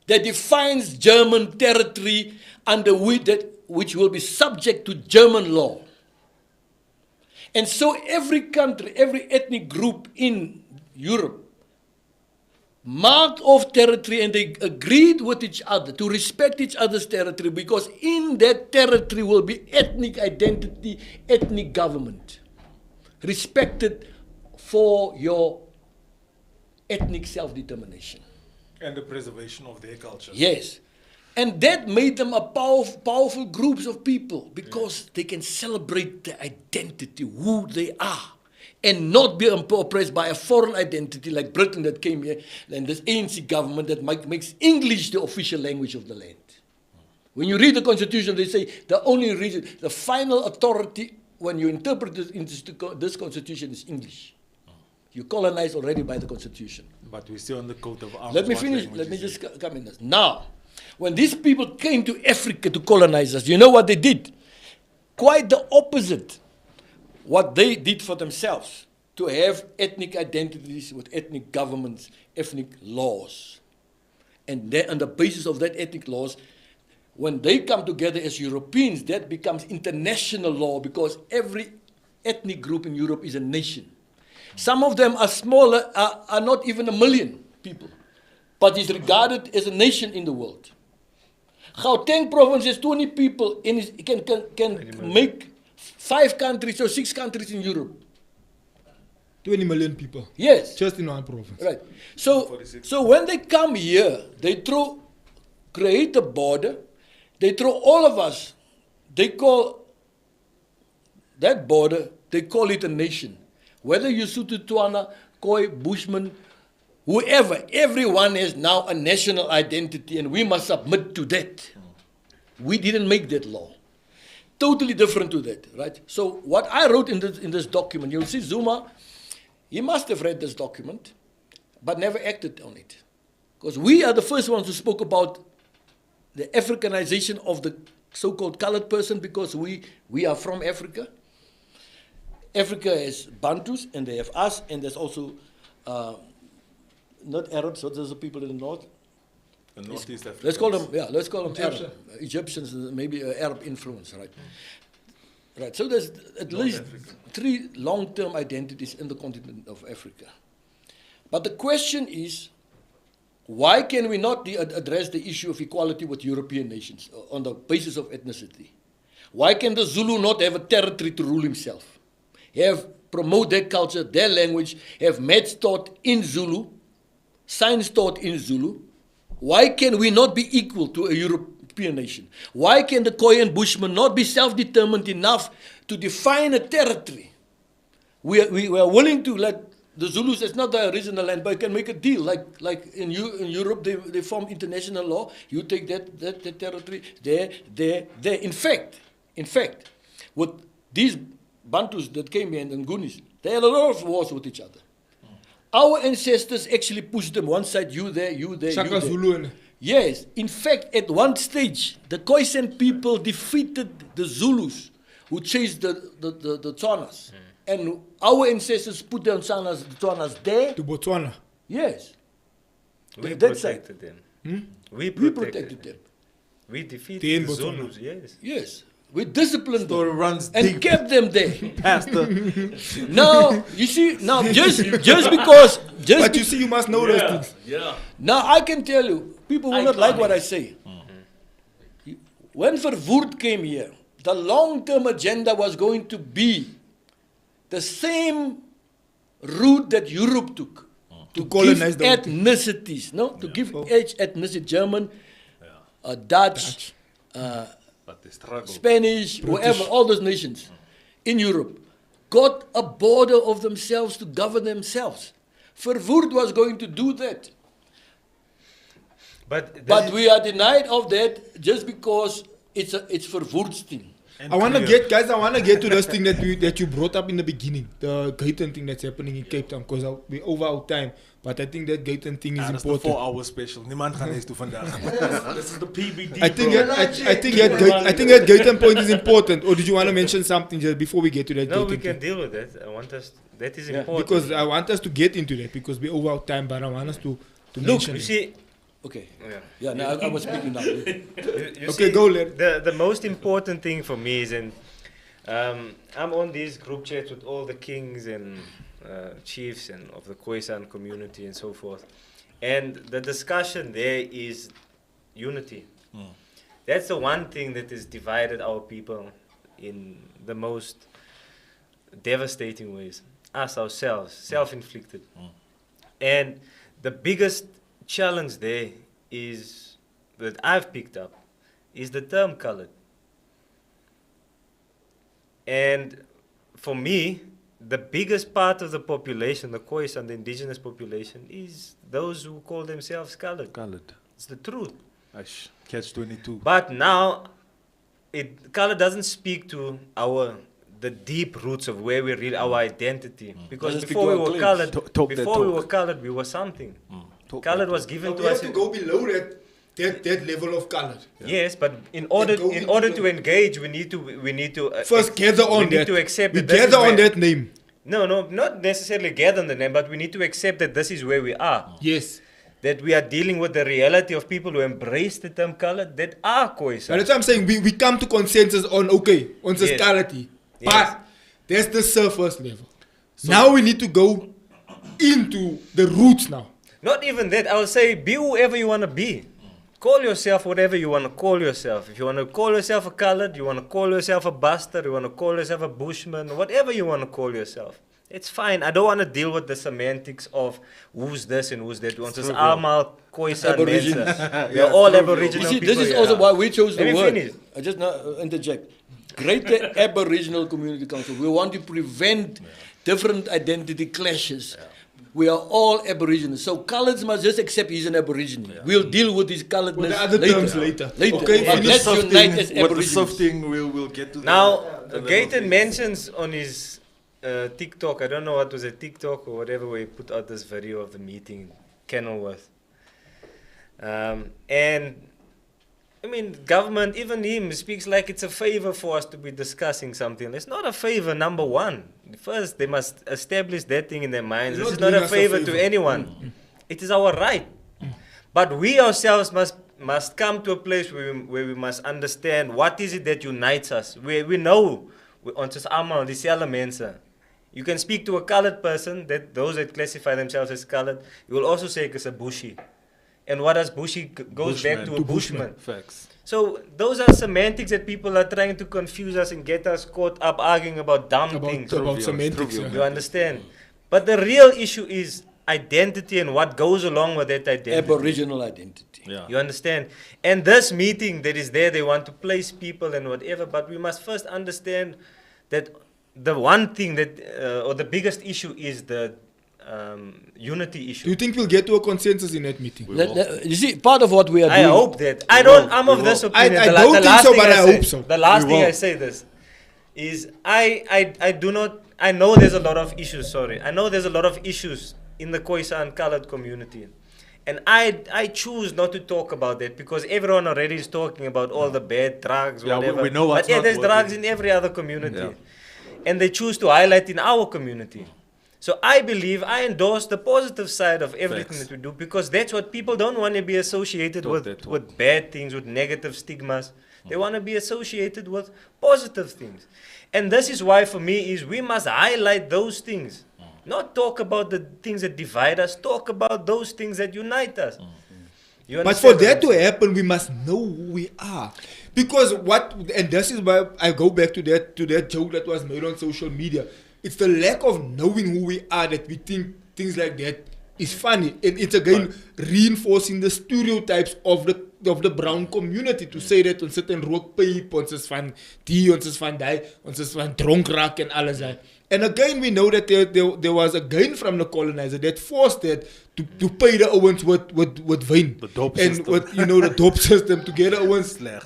that defines German territory under which will be subject to German law. And so every country, every ethnic group in Europe marked off territory, and they agreed with each other to respect each other's territory, because in that territory will be ethnic identity, ethnic government, respected for your ethnic self-determination. And the preservation of their culture. Yes. And that made them a powerful groups of people, because they can celebrate their identity, who they are, and not be oppressed by a foreign identity like Britain that came here, and this ANC government that makes English the official language of the land. When you read the Constitution, they say the only reason, the final authority when you interpret this Constitution is English. You colonized already by the Constitution. But we still on the coat of arms. Let me finish. Let me just come in this. Now, when these people came to Africa to colonize us, you know what they did? Quite the opposite. What they did for themselves, to have ethnic identities with ethnic governments, ethnic laws. And then on the basis of that ethnic laws, when they come together as Europeans, that becomes international law, because every ethnic group in Europe is a nation. Some of them are smaller, are not even 1 million people, but is regarded as a nation in the world. Gauteng province has 20 people and can make 5 countries or 6 countries in Europe. 20 million people. Yes. Just in one province. Right. So when they come here, they create a border, they throw all of us, they call that border, they call it a nation. Whether you Sotho, Tswana, Khoi, Bushman, whoever, everyone has now a national identity, and we must submit to that. We didn't make that law. Totally different to that, right? So what I wrote in this document, you'll see Zuma, he must have read this document, but never acted on it. Because we are the first ones who spoke about the Africanization of the so-called colored person, because we are from Africa. Africa has Bantus, and they have us, and there's also not Arabs, so there's the people in the north. The Northeast Africa. Let's call them Arab. Egyptians, maybe Arab influence, right? Right, so there's at least 3 long-term identities in the continent of Africa. But the question is, why can we not address the issue of equality with European nations on the basis of ethnicity? Why can the Zulu not have a territory to rule himself? Promote their culture, their language, have maths taught in Zulu, science taught in Zulu. Why can we not be equal to a European nation? Why can the Khoi and Bushmen not be self-determined enough to define a territory? We are willing to let the Zulus, it's not the original land, but can make a deal. Like in Europe, they form international law. You take that territory, there. In fact, with these Bantus that came here and Gunis, they had a lot of wars with each other. Our ancestors actually pushed them one side, you there, Shaka you there. Zulu. Yes, in fact, at one stage, the Khoisan people defeated the Zulus who chased the Tswanas. And our ancestors put the Tswanas there. To Botswana. Yes. We That side. protected them. We We protected protected them. We defeated They in the Botswana. Zulus, yes. Yes. We disciplined Story them runs and deep. kept them there. Pastor. Now, you see, just because... But you see, you must know those things. Yeah. Now, I can tell you, people will not like what I say. When Verwoerd came here, the long-term agenda was going to be the same route that Europe took. To colonize give the ethnicities, no? To give each ethnicity, German, Dutch, But they struggle. Spanish, whoever, all those nations in Europe got a border of themselves to govern themselves. Verwoerd was going to do that. But we are denied of that just because it's Verwoerd's thing. I want to get to this thing that you brought up in the beginning, the Gaten thing that's happening in Cape Town, because we're over our time. But I think that Gaten thing is That's the important. 4-hour special. Niemand gaan eens toe vandaag. This is the PBD. I think that Gaten point is important. Or did you want to mention something just before we get to that? No, Gaten we can thing? deal with that. That is important. Because I want us to get into that because we're over our time, but I want us to mention you it. see, Okay. yeah. Yeah, now I was speaking now. You Okay, see, go, Larry. The most important thing for me is, I'm on these group chats with all the kings and chiefs and of the Khoisan community and so forth, And the discussion there is unity. That's the one thing that has divided our people in the most devastating ways. Us, ourselves, self-inflicted. And the biggest challenge there is, that I've picked up, is the term colored. And for me, the biggest part of the population, the Khoisan, the indigenous population, is those who call themselves colored. Colored. It's the truth. Ash, catch 22. But now, color doesn't speak to the deep roots of where we really, our identity. Because Doesn't speak before to we our were claims. colored, Talk that before we talk. were colored, we were something. Talk Colored that was talk. given But to we have us. to go below that level of color. Yes, but in order go in into order the- to engage, we need to First, gather on we need that. to accept we that this is gather on where- that name. No, not necessarily gather on the name, but we need to accept that this is where we are. Yes. That we are dealing with the reality of people who embrace the term color that are Khoisan. But that's what I'm saying. We come to consensus on ancestral. Yes. But that's the surface level. Now we need to go into the roots now. Not even that. I will say, be whoever you want to be. Call yourself whatever you want to call yourself. If you want to call yourself a colored, you want to call yourself a bastard, you want to call yourself a bushman, whatever you want to call yourself. It's fine. I don't want to deal with the semantics of who's this and who's that. Ons is almal Khoisan Aborigines. mense. We are all You Aboriginal see, people. this is here. also why we chose the Let me word. finish. I just now interject. Greater Aboriginal Community Council. We want to prevent different identity clashes. We are all Aborigines. So coloreds must just accept he's an Aborigine. We'll deal with his coloredness With the other terms later. Later. Okay, But finish let's unite as With the Aborigines. softing, we'll get to Now, the Gaten mentions on his TikTok, I don't know what was a TikTok or whatever, where he put out this video of the meeting in Kenilworth. And I mean, government, even him, speaks like it's a favor for us to be discussing something. It's not a favor, number one. First, they must establish that thing in their minds. You're This is not not doing a us a favor favor. to anyone. It is our right. But we ourselves must come to a place where we must understand what is it that unites us. We know, ons is almal dieselfde mense. You can speak to a colored person, that those that classify themselves as colored, you will also say it's a bushi. And what does bushi goes back to a bushman. Facts. So those are semantics that people are trying to confuse us and get us caught up arguing about dumb things. About semantics. trivial. You understand? But the real issue is identity and what goes along with that identity. Aboriginal identity. Yeah. You understand? And this meeting that is there, they want to place people and whatever, but we must first understand that the one thing that, or the biggest issue is the unity Do issue. you think we'll get to a consensus in that meeting? You see, part of what we are I doing. hope that. I'm of this opinion. I The don't the think last so, thing but I say- hope so. The last We thing will. I say this is I do not, I know there's a lot of issues, sorry. I know there's a lot of issues in the Khoisan colored community. And I choose not to talk about that because everyone already is talking about all the bad drugs, Yeah, whatever. we know what's but yeah, not there's working. drugs in every other community. Yeah. And they choose to highlight in our community. So I believe I endorse the positive side of everything Facts. that we do because that's what people don't want to be associated Talk that talk. with bad things, with negative stigmas. They want to be associated with positive things. And this is why for me is we must highlight those things. Not talk about the things that divide us, talk about those things that unite us. You But for understand that what to I'm saying? happen, we must know who we are. Because and this is why I go back to that joke that was made on social media. It's the lack of knowing who we are that we think things like that is funny. And it's again reinforcing the stereotypes of the brown community to say that ons sit in rookpyp, ons is van die, ons is van die, ons is van dronk raak and alles that. And again, we know that there was a gain from the colonizer that forced that to pay the owens with wine. The dope and system. with, the dope system to get the owens Sleg.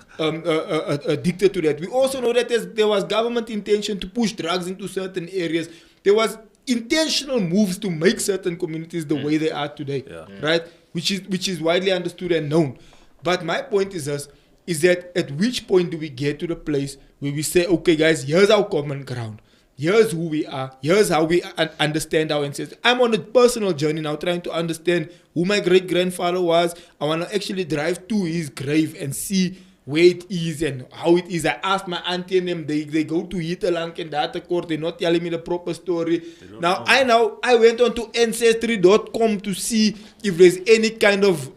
addicted to that. We also know that there was government intention to push drugs into certain areas. There was intentional moves to make certain communities the way they are today, right? Which is widely understood and known. But my point is that at which point do we get to the place where we say, okay, guys, here's our common ground. Here's who we are. Here's how we understand our ancestors. I'm on a personal journey now trying to understand who my great-grandfather was. I want to actually drive to his grave and see where it is and how it is. I asked my auntie and them, they go to Hitalank and data court, they're not telling me the proper story. Now I went on to Ancestry.com to see if there's any kind of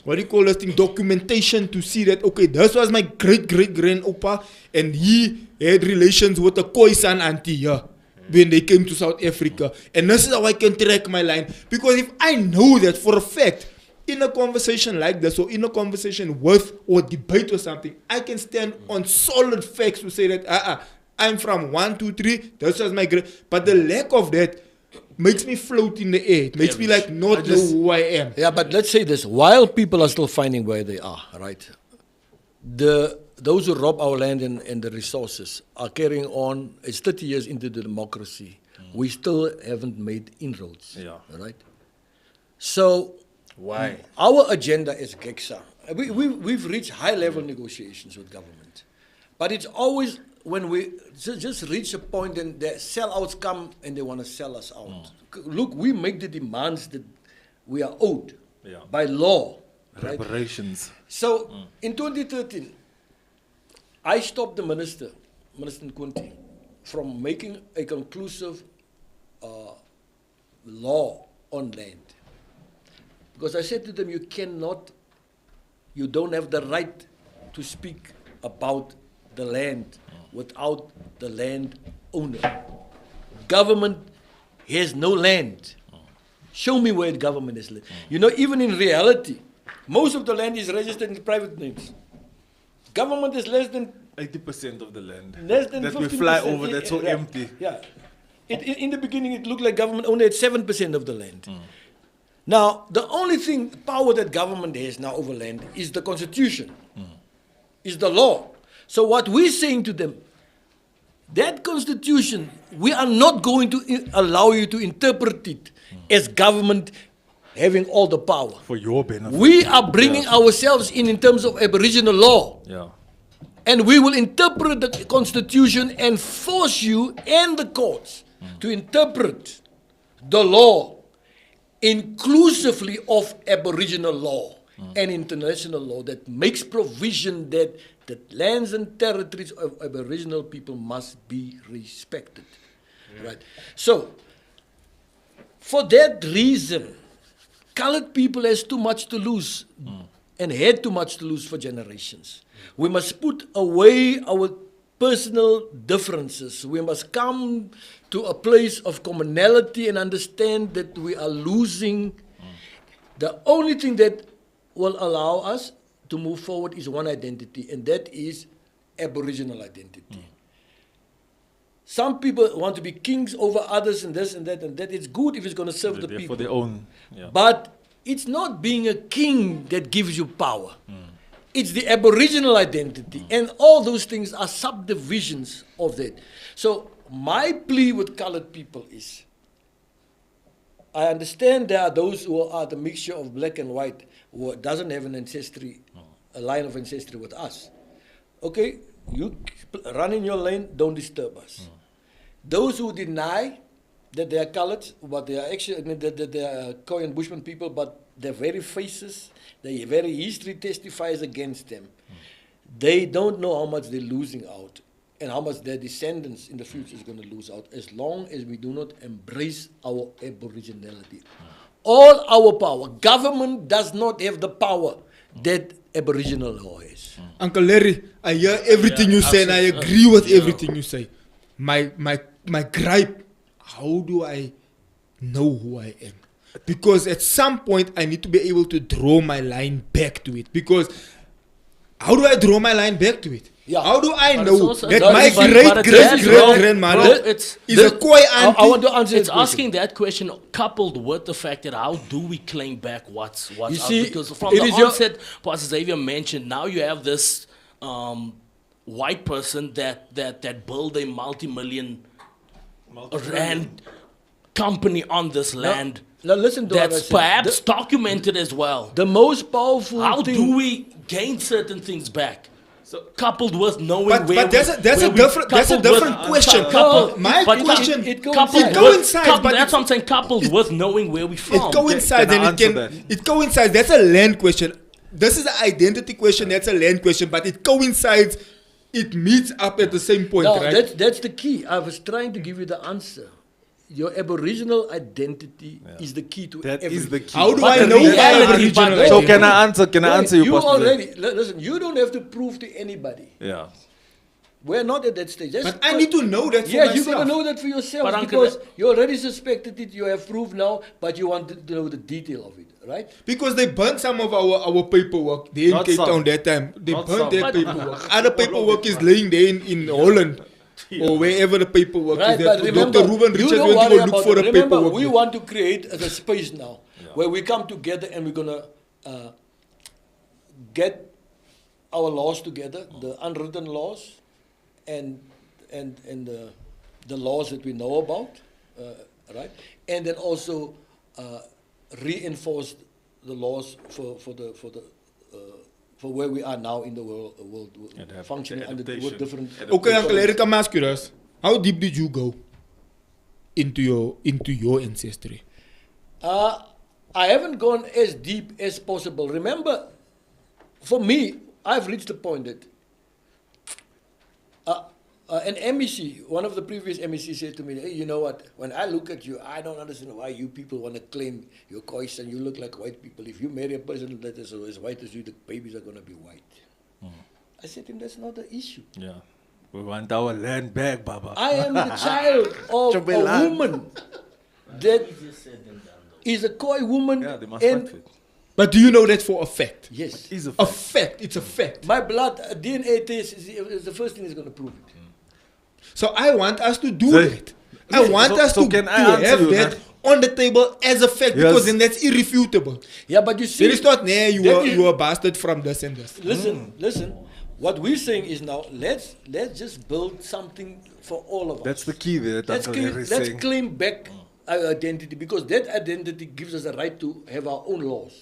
what do you call this thing, documentation to see that, okay, this was my great-great-grandpa and he had relations with a Khoisan auntie here when they came to South Africa. And this is how I can track my line. Because if I know that for a fact, in a conversation like this, or in a conversation with or debate or something, I can stand on solid facts to say that, I'm from 1, 2, 3, this was my great. But the lack of that makes me float in the air. It makes me like not know who I am. Yeah, but let's say this: while people are still finding where they are, right? Those who rob our land and the resources are carrying on. It's 30 years into the democracy. We still haven't made inroads. Yeah. Right. So Why? our agenda is GEXA. We've reached high-level negotiations with government, but it's always when we just reach a point and the sellouts come and they want to sell us out. Look, we make the demands that we are owed by law. Right? Reparations. So in 2013, I stopped the Minister Nkunti, from making a conclusive law on land. Because I said to them, you don't have the right to speak about the land without the land owner. Government has no land. Show me where the government is. You know, even in reality, most of the land is registered in private names. Government is less than 80% of the land. Less than that we 15%. fly over, that's so empty. Yeah. In the beginning, it looked like government only had 7% of the land. Now, the only power that government has now over land is the constitution, is the law. So what we're saying to them, that constitution, we are not going to allow you to interpret it as government having all the power. For your benefit. We are bringing ourselves in terms of Aboriginal law. Yeah. And we will interpret the constitution and force you and the courts to interpret the law inclusively of Aboriginal law and international law that makes provision that the lands and territories of Aboriginal people must be respected. Right? So, for that reason, colored people has too much to lose and had too much to lose for generations. We must put away our personal differences. We must come to a place of commonality and understand that we are losing. The only thing that will allow us to move forward is one identity, and that is Aboriginal identity. Some people want to be kings over others and this and that and that. It's good if it's going to serve the people. For their own. Yeah. But it's not being a king that gives you power. It's the Aboriginal identity. And all those things are subdivisions of that. So my plea with colored people is, I understand there are those who are the mixture of black and white who doesn't have an ancestry, a line of ancestry with us. Okay, you run in your lane, don't disturb us. Those who deny that they are colored, but they are actually, that they are Khoi and Bushman people, but their very faces, their very history testifies against them. They don't know how much they're losing out and how much their descendants in the future is going to lose out as long as we do not embrace our Aboriginality. All our power, government does not have the power that Aboriginal law has. Uncle Larry, I hear everything you say and I agree with everything you say. My gripe, how do I know who I am? Because at some point I need to be able to draw my line back to it. Because how do I draw my line back to it? Yeah. How do I But know it's also- that but my it's- but great-great-great-grandmother it's is a Khoi auntie? I want to answer It's that question. asking that question coupled with the fact that how do we claim back what's You ours? see, Because from it the is your- onset, Pastor Xavier mentioned, now you have this white person that build a multi-million rand company on this land Now listen to what I that's said. perhaps documented as well. The most powerful How thing. do we gain certain things back? Coupled with knowing But where that's a different question. My question it coincides, but that's what I'm saying. Coupled with knowing where we from. it coincides Can I and answer that? it coincides. That's a land question. this is an identity question, that's a land question, but it coincides, it meets up at the same point, No, right? that's the key. I was trying to give you the answer. Your Aboriginal identity is the key to That everything. is the key. How do But I the know my reality- Aboriginal but- So identity? can I answer you, You Pastor? already, listen, you don't have to prove to anybody. Yeah. We're not at that stage. Just But I need to know that for Yeah, myself. you gotta know that for yourself But Uncle, because you already suspected it, you have proof now, but you want to know the detail of it, right? Because they burnt some of our paperwork there in Not Cape some. Town that time. They Not burnt some. their But- paperwork. Other paperwork is laying there in Holland. Or wherever the paperwork Right, is. but That remember, Dr. Ruben you Richard don't went to worry go look about for it. the Remember, paperwork. we want to create a space now where we come together and we're gonna get our laws together, the unwritten laws, and the laws that we know about, right? And then also reinforce the laws for where we are now in the world have functioning the under with adaptation. different. Okay, Uncle Eric, I'm asking us, how deep did you go into your ancestry? I haven't gone as deep as possible. Remember, for me, I've reached the point that an MEC, one of the previous MECs said to me, hey, you know what, when I look at you, I don't understand why you people want to claim your Khoisan and you look like white people. If you marry a person that is as white as you, the babies are going to be white. I said to him, that's not the issue. Yeah. We want our land back, Baba. I am the child of a woman that is a Khoi woman. Yeah, they must and fight for it. But do you know that for a fact? yes, Is a A fact. fact, it's a fact. my blood DNA test is the first thing that's going to prove it. So I want us to do Say- that. I want us so to can I answer have you, that on the table as a fact Yes. because then that's irrefutable. Yeah, but you see, There is not, nah, you that were, is- you were a bastard from this and this. listen. What we're saying is now let's just build something for all of us. That's the key there that Let's Uncle Larry is let's saying. claim back our identity because that identity gives us a right to have our own laws,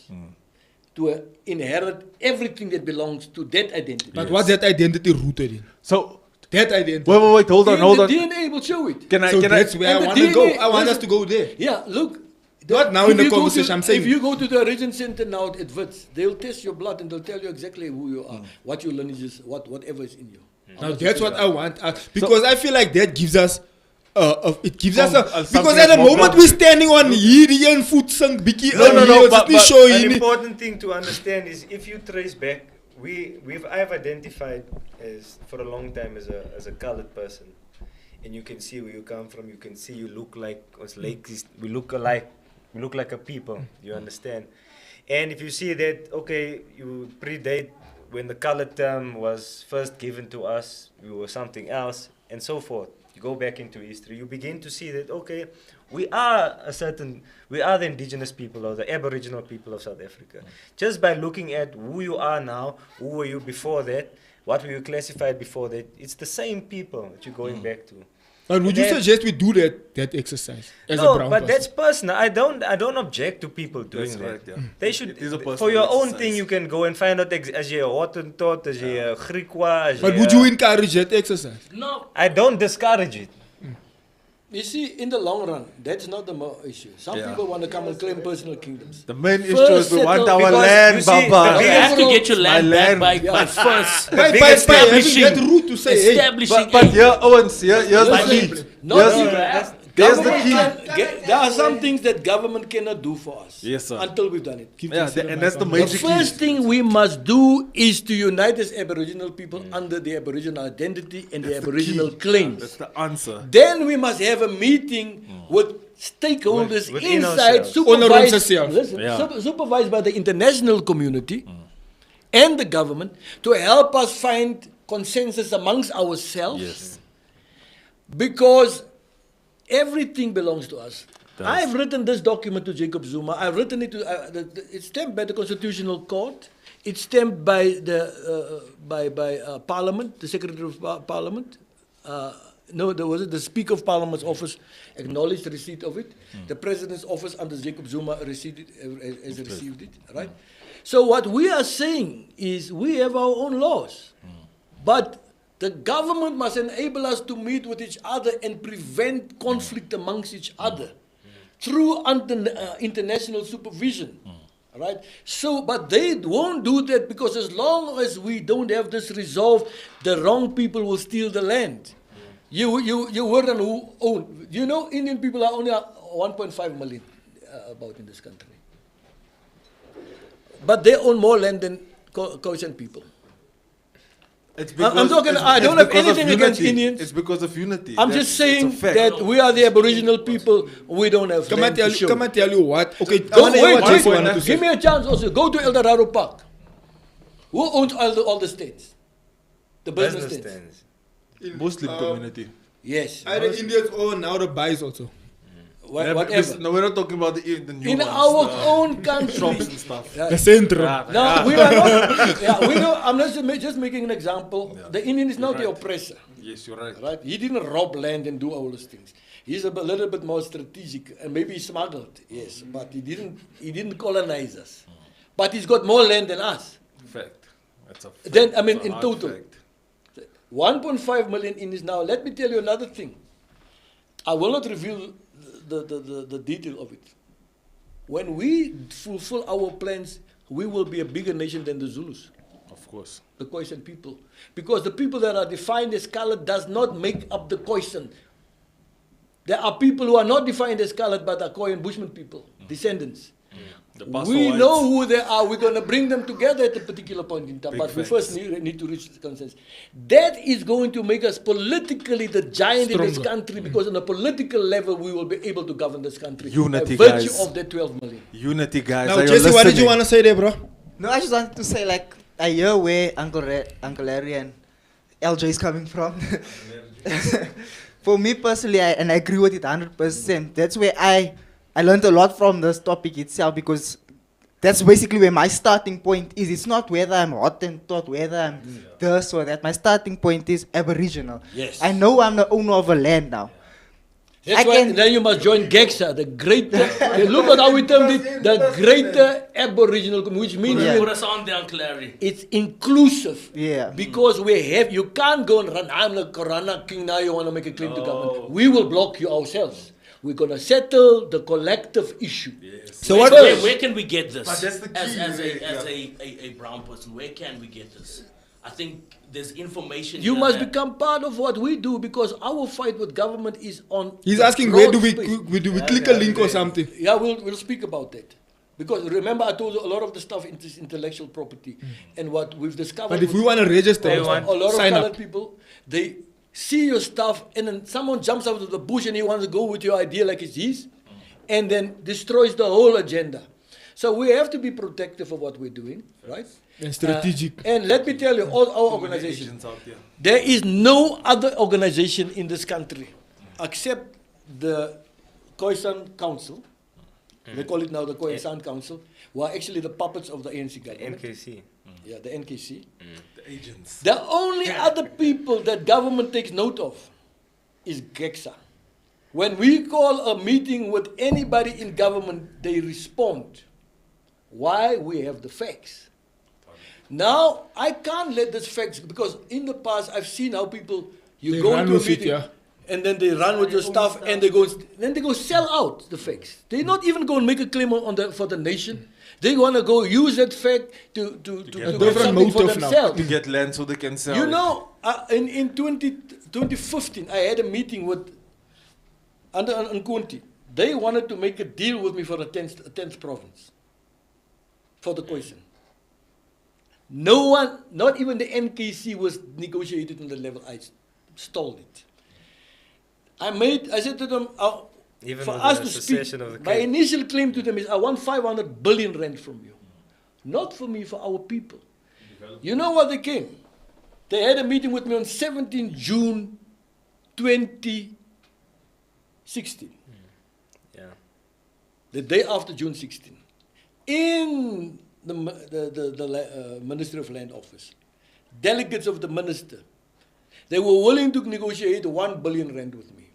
to inherit everything that belongs to that identity. But what's that identity rooted in? So, That identity. wait, hold on. The DNA will show it. Can I, So can that's I, where I and the want to go. DNA I want us listen- to go there. Yeah, look. Not now if in the you go to- conversation, I'm saying- If you go to the Origin Center now at Wits, they'll test your blood and they'll tell you exactly who you are, what your lineage is, whatever is in you. Now that's what I want. Because I feel like that gives us it gives us something because at the that's more moment we're standing on hierdie en voet sing bietjie No, it's but- nie show An hier nie. important thing to understand is if you trace back, I've identified as for a long time as a colored person, and you can see where you come from. You can see you look like us. We look alike. We look like a people. You understand? And if you see that, okay, you predate when the colored term was first given to us, we were something else, and so forth. You go back into history, you begin to see that, okay, we are the indigenous people or the Aboriginal people of South Africa. Just by looking at who you are now, who were you before that, what were you classified before that, it's the same people that you're going back to. But would you then- suggest we do that exercise as a No, brown but person? that's personal. I don't object to people doing That's that. right, yeah. They should, It is a for personal your own exercise. thing, you can go and find out as you're a Hottentot, as you're a Griqua, as But you're- would you encourage that exercise? No, I don't discourage it. You see, in the long run, that's not the issue. Some Yeah. people want to come and claim personal kingdoms. the main issue First is we want settle- our because land, you see, Baba. you have to get your My land back land. by first By biggest having establishing, that route to say, hey, establishing. But here, Owens, here's the Listen, key. not Here's even- the- Government there's the key. there are some things that government cannot do for us. Yes, sir. Until we've done it. Yeah, and that's the The major first key. thing we must do is to unite as Aboriginal people under the Aboriginal identity and the Aboriginal claims. That's the answer. Then we must have a meeting with stakeholders Within inside, ourselves. supervised, ourselves. listen, Yeah. supervised by the international community and the government to help us find consensus amongst ourselves. Yes. Because everything belongs to us. I've written this document to Jacob Zuma. I've written it to. It's stamped by the Constitutional Court. It's stamped by the Parliament, the Secretary of Parliament. The Speaker of Parliament's office acknowledged the receipt of it. The President's office under Jacob Zuma has received it. Right. So what we are saying is we have our own laws, but the government must enable us to meet with each other and prevent conflict amongst each other through international supervision. Right? So, but they won't do that because as long as we don't have this resolved, the wrong people will steal the land. You heard on who own. You know, Indian people are only 1.5 million about in this country. But they own more land than Caucasian people. It's I'm talking, I don't have anything against Indians. It's because of unity. I'm just saying that we are the Aboriginal people. We don't have land to show. Come and tell you what. Okay, Go, I wanna hear what wait, Jesse wanted to say. give me a chance also. Go to El Dorado Park. Who owns all the stands? The business stands. Muslim community. Yes. Are the Indians own now the buys also? Yeah, Whatever. no, we're not talking about the new In ones, our the own country. shops and stuff. The center. No, we are not. Yeah, we know. I'm not just making an example. The Indian is not the oppressor. Yes, you're right. Right? He didn't rob land and do all those things. He's a little bit more strategic, and maybe he smuggled. Yes, but he didn't colonize us. But he's got more land than us. Fact. That's a fact. Then I mean, It's a in hard total, fact. 1.5 million Indians now. Let me tell you another thing. I will not reveal the detail of it. When we fulfill our plans, we will be a bigger nation than the Zulus, Of course. the Khoisan people. Because the people that are defined as colored does not make up the Khoisan. There are people who are not defined as colored but are Khoisan Bushman people, descendants. The We Paso know Whites. who they are. We're going to bring them together at a particular point in time. Big But we facts. first need to reach the consensus. That is going to make us politically the giant in this Stronger. country because on a political level we will be able to govern this country. Unity, by virtue guys. of the 12 million. Unity, guys. Now, Are you Jesse, what did you listening? want to say there, bro? No, I just wanted to say, like, I hear where Uncle Larry and LJ is coming from. For me personally, and I agree with it 100%. That's where I learned a lot from this topic itself because that's basically where my starting point is. It's not whether I'm Hottentot, whether I'm this or that. My starting point is Aboriginal. Yes. I know I'm the owner of a land now. That's I why can- then you must join GEXA, the greater, look at how we termed it, the greater Aboriginal community, which means Yeah. Put us on there, Uncle Larry. it's inclusive. Yeah. Because you can't go and run, I'm the Corona king now, you want to make a claim to government. We will block you ourselves. We're going to settle the collective issue. So Where, what? where can we get this? But that's the key, as a brown person, where can we get this? I think there's information. You here must that- become part of what we do because our fight with government is on. He's the asking where do broad we space. click a link or something? Yeah, we'll speak about that. Because remember, I told you a lot of the stuff is intellectual property. And what we've discovered. But if we with want to register, a lot of sign colored up. people, they see your stuff and then someone jumps out of the bush and he wants to go with your idea like it's his and then destroys the whole agenda. So we have to be protective of what we're doing, right? And strategic. And let me tell you, all our organizations, Agents out there. there is no other organization in this country except the Khoisan Council. They call it now the Khoisan Council, who are actually the puppets of the ANC government. NKC. Yeah, the NKC. The agents. The only other people that government takes note of is GEXA. When we call a meeting with anybody in government, they respond. Why? We have the facts. Now, I can't let this facts, because in the past, I've seen how people, you They go run into a with it, meeting, yeah. and then they run with your stuff, and they go sell out the facts. They're not even going to make a claim for the nation. They want to go use that fact to get get different something for motive now. themselves. To get land so they can sell. You it. know, in 2015, I had a meeting with under Nkunti. They wanted to make a deal with me for the 10th province, for the Khoisan. No one, not even the NKC, was negotiated on the level. I stalled it. I said to them, Even for with us the to speak, secession of the my Cape. initial claim to them is, I want 500 billion rand from you. Not for me, for our people. You know what they came? They had a meeting with me on 17 June 2016. Yeah. The day after June 16. In the Ministry of Land Office. Delegates of the minister. They were willing to negotiate 1 billion rand with me.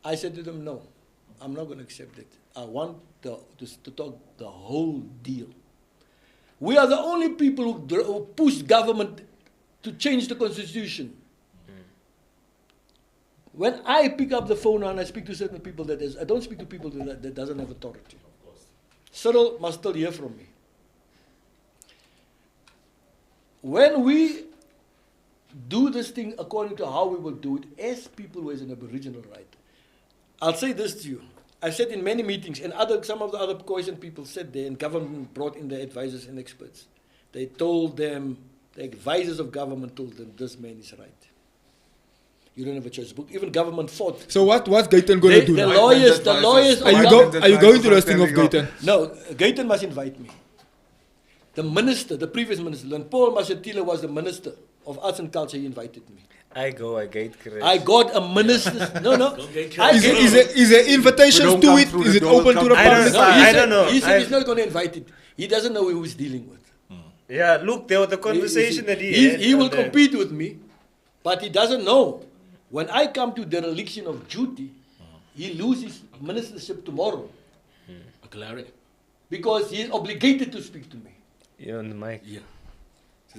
I said to them, no, I'm not going to accept it. I want to talk the whole deal. We are the only people who push government to change the constitution. When I pick up the phone and I speak to certain people, I don't speak to people that doesn't have authority. Cyril must still hear from me. When we do this thing according to how we will do it, as people who has an Aboriginal right, I'll say this to you. I've said in many meetings, and some of the other Khoisan people said there, and government brought in their advisors and experts. They told them, the advisors of government told them, this man is right. You don't have a choice. Even government fought. So what's Gayton going to do? The now? lawyers. Are you going to the thing of Gayton? No, Gayton must invite me. The minister, the previous minister, when Paul Mashatila was the minister of arts and culture, he invited me. I gate crash. I got a minister. No. Is there invitations to it? Is it open to the public? I don't know. He said he's not going to invite it. He doesn't know who he's dealing with. Yeah, look, there was the conversation that he had. He will compete with me, but he doesn't know. When I come to dereliction of duty, he loses ministership tomorrow. Clary. Because he is obligated to speak to me. You're on the mic. Yeah.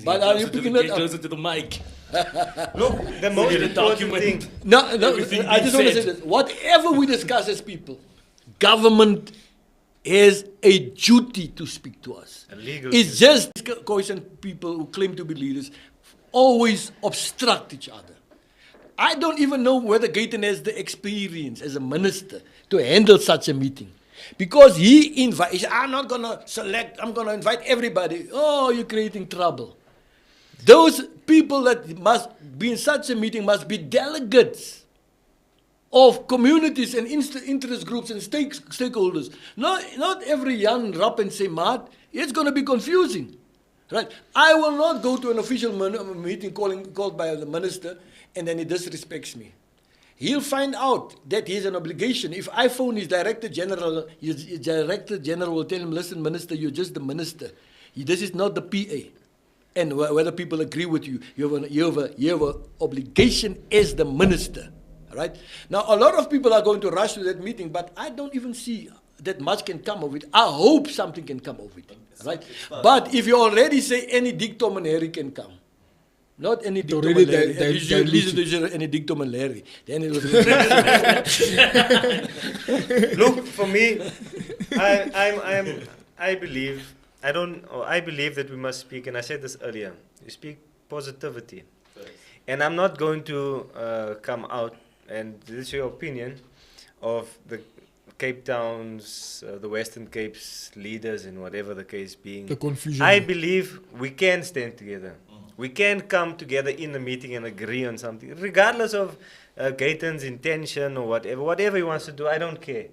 But are you picking that Get up? closer to the mic. Look, the most Get a important document. thing. No, Everything I just being want to say said. this. Whatever we discuss as people, government has a duty to speak to us. A legal It's just Khoisan people who claim to be leaders always obstruct each other. I don't even know whether Gayton has the experience as a minister to handle such a meeting. Because he invites, I'm not going to select, I'm going to invite everybody. Oh, you're creating trouble. Those people that must be in such a meeting must be delegates of communities and interest groups and stakeholders. Not every Jan Rapp and say, Maat, it's going to be confusing. Right? I will not go to an official meeting called by the minister and then he disrespects me. He'll find out that he has an obligation. If I phone his director general will tell him, listen, minister, you're just the minister. This is not the PA. And whether people agree with you, you have an obligation as the minister. Right? Now, a lot of people are going to rush to that meeting, but I don't even see that much can come of it. I hope something can come of it. Right? But if you already say any Dick, Tom, and Harry can come, not any Dick, Tom, and Larry. At least any Dick, Tom, and Larry. Then it was Look, for me, I believe that we must speak, and I said this earlier, you speak positivity. And I'm not going to come out, and this is your opinion, of the Cape Town's, the Western Cape's leaders, and whatever the case being. The confusion. I believe we can stand together. We can come together in the meeting and agree on something, regardless of Gayton's intention or whatever he wants to do. I don't care.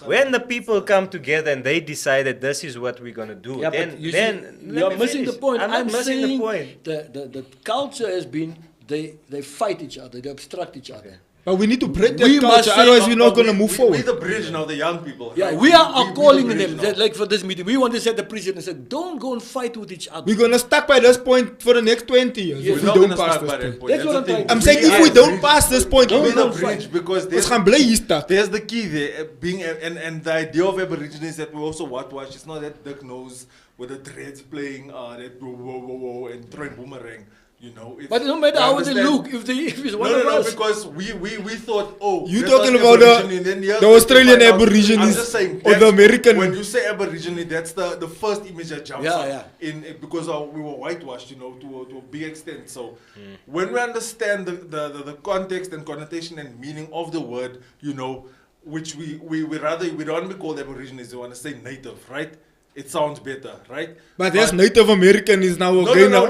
When the people come together and they decide that this is what we're going to do, yeah, then you're missing the point. I'm missing the point. The culture has been they fight each other, they obstruct each other. But we need to break We that must culture, say- otherwise we're not going to move We're forward. the bridge now, the young people. Yeah, right? we are calling the them, bridge that, now. like for this meeting, we want to set the precedent and say, don't go and fight with each other. We're going to stuck by this point for the next 20 years Yes. if We're we not don't gonna pass start by this that point. point. That's what I'm the thing. trying I'm saying if we don't pass this point, We're we're the don't bridge fight. because Ons gaan bly hier stuck. there's the key there, being and the idea of Aborigines that we also watch. It's not that Dick knows with the dreads playing that whoa and throwing boomerang. You know, it's, But no matter you how they understand? look, if it's one of No, us. because we thought, oh, You let talking us about Aborigine, then here's the what Australian you find out. Aborigines I'm just saying, or the that's- American- When you say Aborigine, that's the first image that jumps Yeah, up yeah. because we were whitewashed, you know, to a big extent. So when we understand the context and connotation and meaning of the word, you know, which we don't want to be called Aborigines, we want to say native, right? It sounds better, right? But there's Native American is now okay now.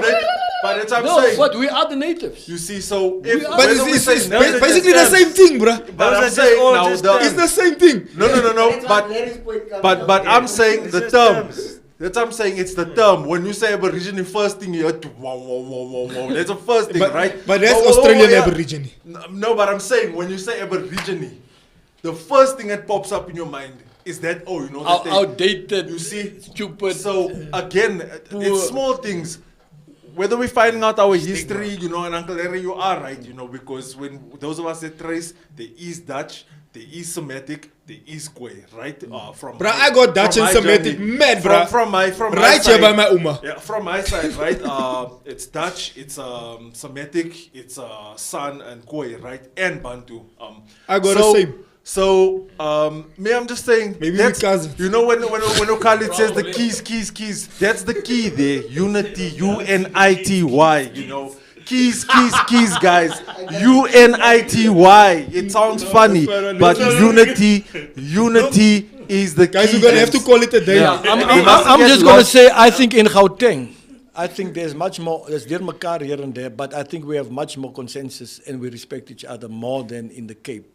But it's I'm No, saying. but we are the natives. You see, so if are- But whether it's, we it's, say it's native- basically the same thing, bruh. But Those are I'm just saying all now just It's the same thing. no, but I'm saying It's the just term. terms. That's what I'm saying. It's the term. When you say Aborigine, first thing you hear to wow. That's the first thing, right? But that's Oh, Australian yeah. Aborigine. No, but I'm saying when you say Aborigine, the first thing that pops up in your mind is that you know that they- Outdated, you see, stupid. So again, Poor. it's small things. Whether we're finding out our history, you know, and Uncle Larry, you are right, you know, because when those of us that trace, there is Dutch, there is Semitic, there is Khoi, right? From Bruh, I got Dutch from and my Semitic journey. mad, bruh. From my Right side, here by my Uma. Yeah, from my side, right? It's Dutch, it's Semitic, it's San and Khoi, right? And Bantu. I got the same. So, me, I'm just saying. Maybe that's- we cousins. You know when Khalid says the keys, that's the key there. Unity, U-N-I-T-Y, you know. Keys, guys. U-N-I-T-Y. It sounds funny, but unity is the key. Guys, we're gonna have to call it a day. Yeah, We mustn't I'm get just going to lost. say, I think in Gauteng, I think there's much more, there's dear Makar here and there, but I think we have much more consensus and we respect each other more than in the Cape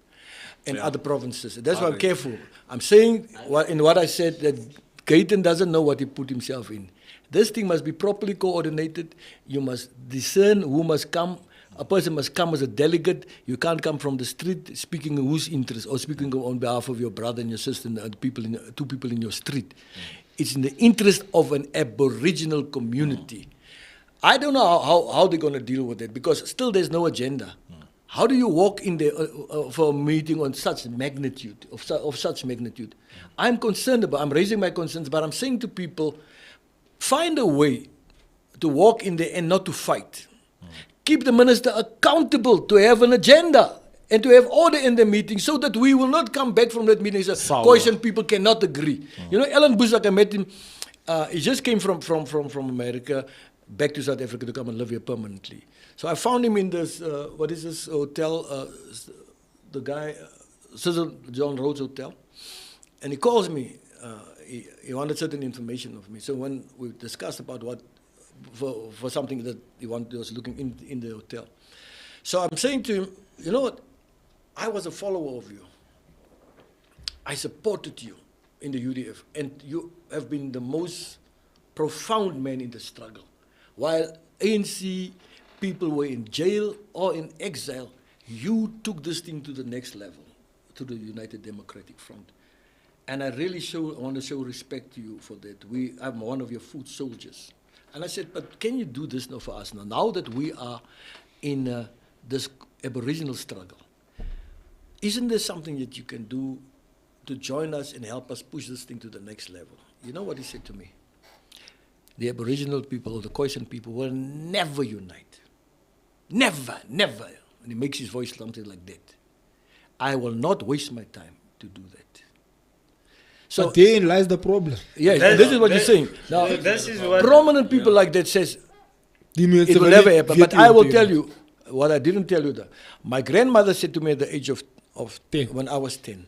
and other provinces. That's why I'm careful. I'm saying in what I said that Gayton doesn't know what he put himself in. This thing must be properly coordinated. You must discern who must come. A person must come as a delegate. You can't come from the street speaking in whose interest or speaking on behalf of your brother and your sister and two people in your street. It's in the interest of an Aboriginal community. I don't know how they're going to deal with it because still there's no agenda. How do you walk in there for a meeting on such magnitude, of such magnitude? I'm concerned about, I'm raising my concerns, but I'm saying to people, find a way to walk in there and not to fight. Keep the minister accountable to have an agenda and to have order in the meeting so that we will not come back from that meeting and say, Khoisan people cannot agree. You know, Ellen Buzak, I met him, he just came from America back to South Africa to come and live here permanently. So I found him in this, what is this hotel, the guy, Cecil John Rhodes Hotel. And he calls me, he wanted certain information of me. So when we discussed about what, for something that he was looking in the hotel. So I'm saying to him, you know what, I was a follower of you. I supported you in the UDF, and you have been the most profound man in the struggle. While ANC people were in jail or in exile, you took this thing to the next level, to the United Democratic Front. And I really want to show respect to you for that. I'm one of your foot soldiers. And I said, but can you do this now for us now that we are in this Aboriginal struggle? Isn't there something that you can do to join us and help us push this thing to the next level? You know what he said to me? The Aboriginal people or the Khoisan people will never unite. Never. And he makes his voice something like that. I will not waste my time to do that. So But therein lies the problem. yeah, this is what he's saying. Now, This is what prominent people like that says it will never happen. But I will tell you what I didn't tell you. My grandmother said to me at the age of 10. when I was 10,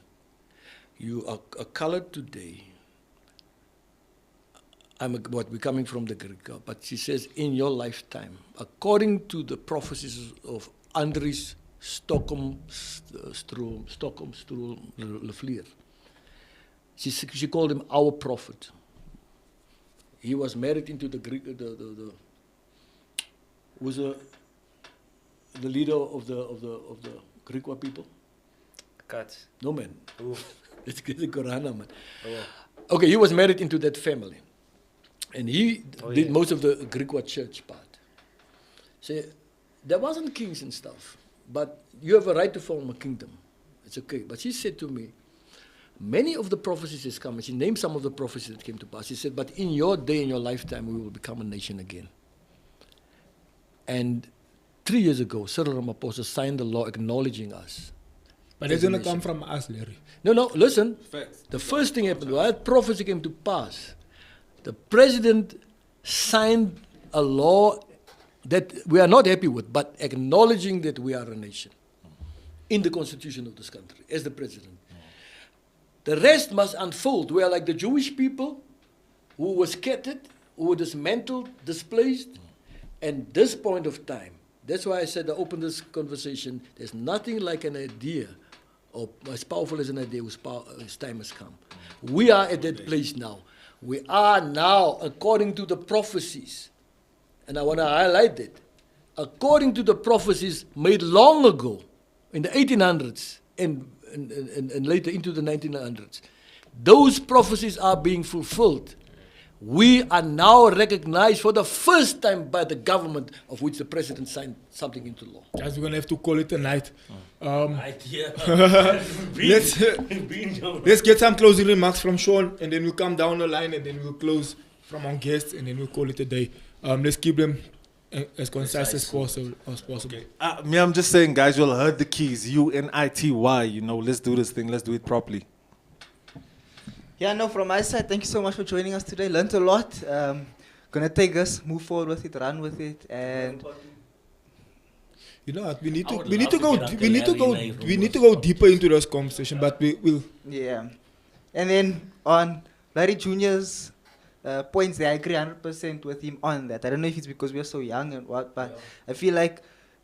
you are colored today. We're coming from the Greek, but she says, in your lifetime, according to the prophecies of Andries Stockholm Lefleer, she called him our prophet. He was married into the Greek, was the leader of the Greek people. cuts. No man. It's the Korana man. Okay, he was married into that family. And he did most of the Greek church part. So there wasn't kings and stuff, but you have a right to form a kingdom. It's okay. But she said to me, many of the prophecies has come, and she named some of the prophecies that came to pass. She said, but in your day, in your lifetime, we will become a nation again. And 3 years ago, Cyril Ramaphosa signed the law acknowledging us. But it's going to come from us, Larry. No, listen. Facts. The first thing happened, while that prophecy came to pass, the president signed a law that we are not happy with, but acknowledging that we are a nation in the constitution of this country, as the president. The rest must unfold. We are like the Jewish people who were scattered, who were dismantled, displaced, and this point of time. That's why I said I opened this conversation. There's nothing like an idea, or as powerful as an idea whose time has come. We are at that place now. We are now, according to the prophecies, and I want to highlight that, according to the prophecies made long ago, in the 1800s and later into the 1900s, those prophecies are being fulfilled. We are now recognized for the first time by the government, of which the president signed something into law. Guys, we're going to have to call it a night. Let's get some closing remarks from Sean, and then we'll come down the line, and then we'll close from our guests, and then we'll call it a day. Let's keep them as concise as possible. Me, I'm just saying, guys, you'll heard the keys. UNITY. You know, let's do this thing. Let's do it properly. Yeah, no, from my side, thank you so much for joining us today. Learned a lot. Gonna take us, move forward with it, run with it, and You know what? We need I would to love to go. get We need to Uncle go. Larry in a We room need to with go deeper into this conversation. But we will. yeah. And then on Larry Jr.'s points, I agree 100% with him on that. I don't know if it's because we are so young and what, but I feel like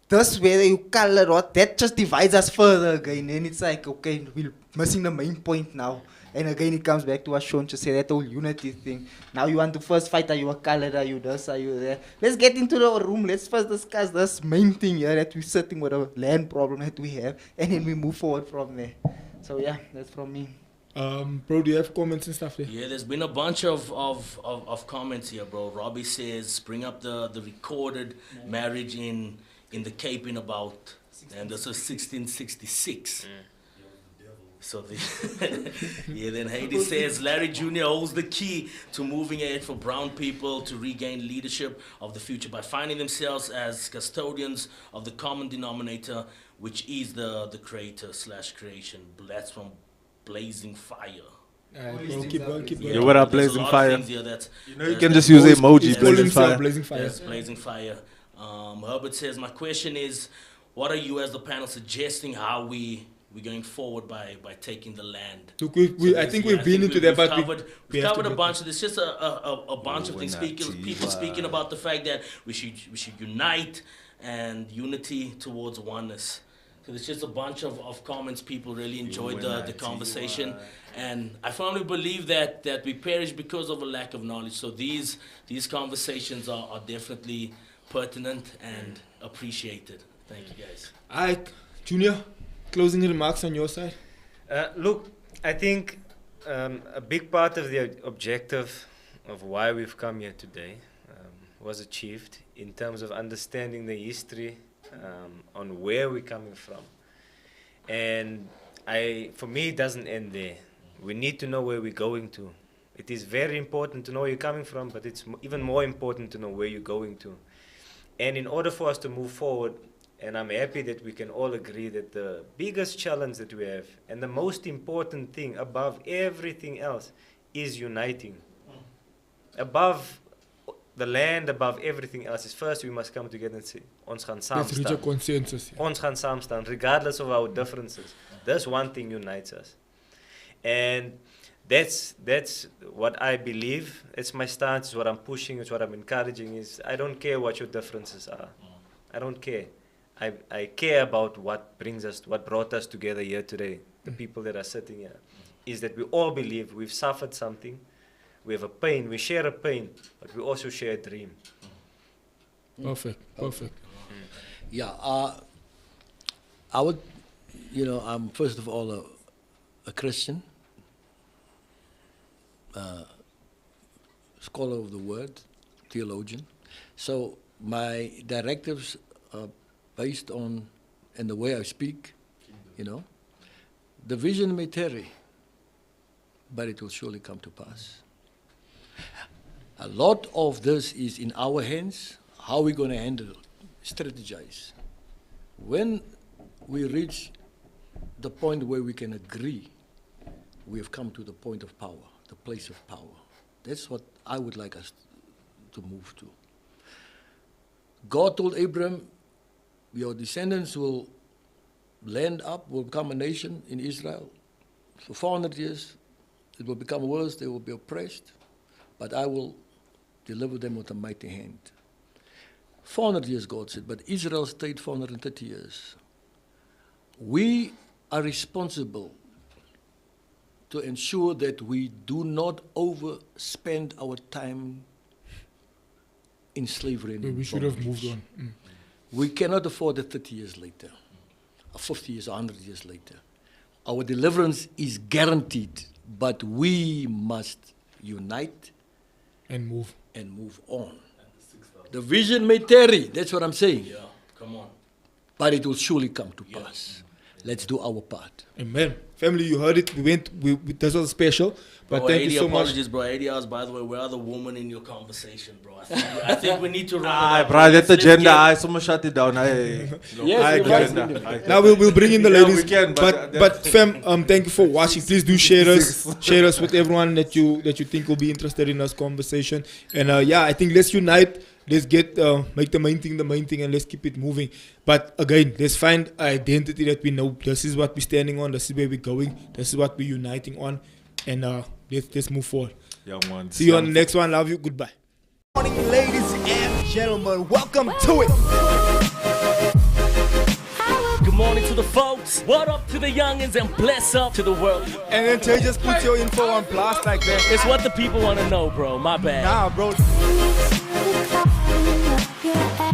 this whether you color what that just divides us further again. And it's like, okay, we're missing the main point now. And again, it comes back to what Sean just said, that whole unity thing. Now you want to first fight, are you a color, are you this, are you there? Let's get into the room. Let's first discuss this main thing here that we're sitting with a land problem that we have. And then we move forward from there. So yeah, that's from me. Bro, do you have comments and stuff there? Yeah, there's been a bunch of comments here, bro. Robbie says, bring up the recorded marriage in the Cape in about, and this was 1666. So yeah, then Haiti says Larry Jr. holds the key to moving ahead for brown people to regain leadership of the future by finding themselves as custodians of the common denominator, which is the creator/creation. That's from Blazing Fire. Bro, keep going. Yeah, what up, There's a Blazing lot of Fire? things here that's, You know, you can just use emoji, He's calling Blazing himself Fire. Blazing Fire. Yes, Blazing Fire. Herbert says, my question is, what are you as the panel suggesting how we're going forward by taking the land? Look, So I think we've been into that, but we've have to covered a go- bunch of this. Just a bunch of things. People speaking about the fact that we should unite and unity towards oneness. So there's just a bunch of comments. People really enjoyed the conversation, and I firmly believe that we perish because of a lack of knowledge. So these conversations are definitely pertinent and appreciated. Thank you, guys. Alright, Junior, closing remarks on your side. Look, I think a big part of the objective of why we've come here today was achieved in terms of understanding the history on where we're coming from. And for me, it doesn't end there. We need to know where we're going to. It is very important to know where you're coming from, but it's even more important to know where you're going to. And in order for us to move forward, and I'm happy that we can all agree that the biggest challenge that we have, and the most important thing above everything else, is uniting. Above the land, above everything else, is first we must come together and say, ons gaan saam Let's reach a staan. consensus. Ons gaan saam staan, regardless of our differences. There's one thing unites us. And that's what I believe. It's my stance, it's what I'm pushing, it's what I'm encouraging. Is I don't care what your differences are. I don't care. I care about what brought us together here today, the people that are sitting here, is that we all believe we've suffered something, we have a pain, we share a pain, but we also share a dream. Perfect. Yeah, I would, I'm first of all a Christian, scholar of the word, theologian. So my directives are based on, and the way I speak, the vision may tarry, but it will surely come to pass. A lot of this is in our hands. How are we going to handle it? Strategize. When we reach the point where we can agree, we have come to the point of power, the place of power. That's what I would like us to move to. God told Abraham, your descendants will land up, will become a nation in Israel. For 400 years, it will become worse, they will be oppressed, but I will deliver them with a mighty hand. 400 years, God said, but Israel stayed 430 years. We are responsible to ensure that we do not overspend our time in slavery and We should have bondage. moved on. We cannot afford it 30 years later, or 50 years, 100 years later. Our deliverance is guaranteed, but we must unite And move. and move on. The vision may tarry, that's what I'm saying, Yeah, come on. but it will surely come to pass. Let's do our part. Amen. Family, you heard it. This was special. But Bro, thank 80 you so much. apologies, bro. 80 hours, by the way. Where are the women in your conversation, bro? I think we need to run it Ah, up. bro, that's Let's agenda. get- I someone shut it down. I Now we'll bring in the Yeah, ladies. we can, but fam, thank you for watching. Please do share us with everyone that you think will be interested in this conversation. And yeah, I think let's unite. Let's make the main thing, and let's keep it moving. But again, let's find an identity that we know. This is what we're standing on. This is where we're going. This is what we're uniting on. And let's move forward. Young ones. See you on the next one. Love you. Goodbye. Morning, ladies and gentlemen. Welcome to it. Good morning to the folks. What up to the youngins and bless up to the world. And then Tay just put your info on blast like that. It's what the people want to know, bro. My bad. Nah, bro. Yeah.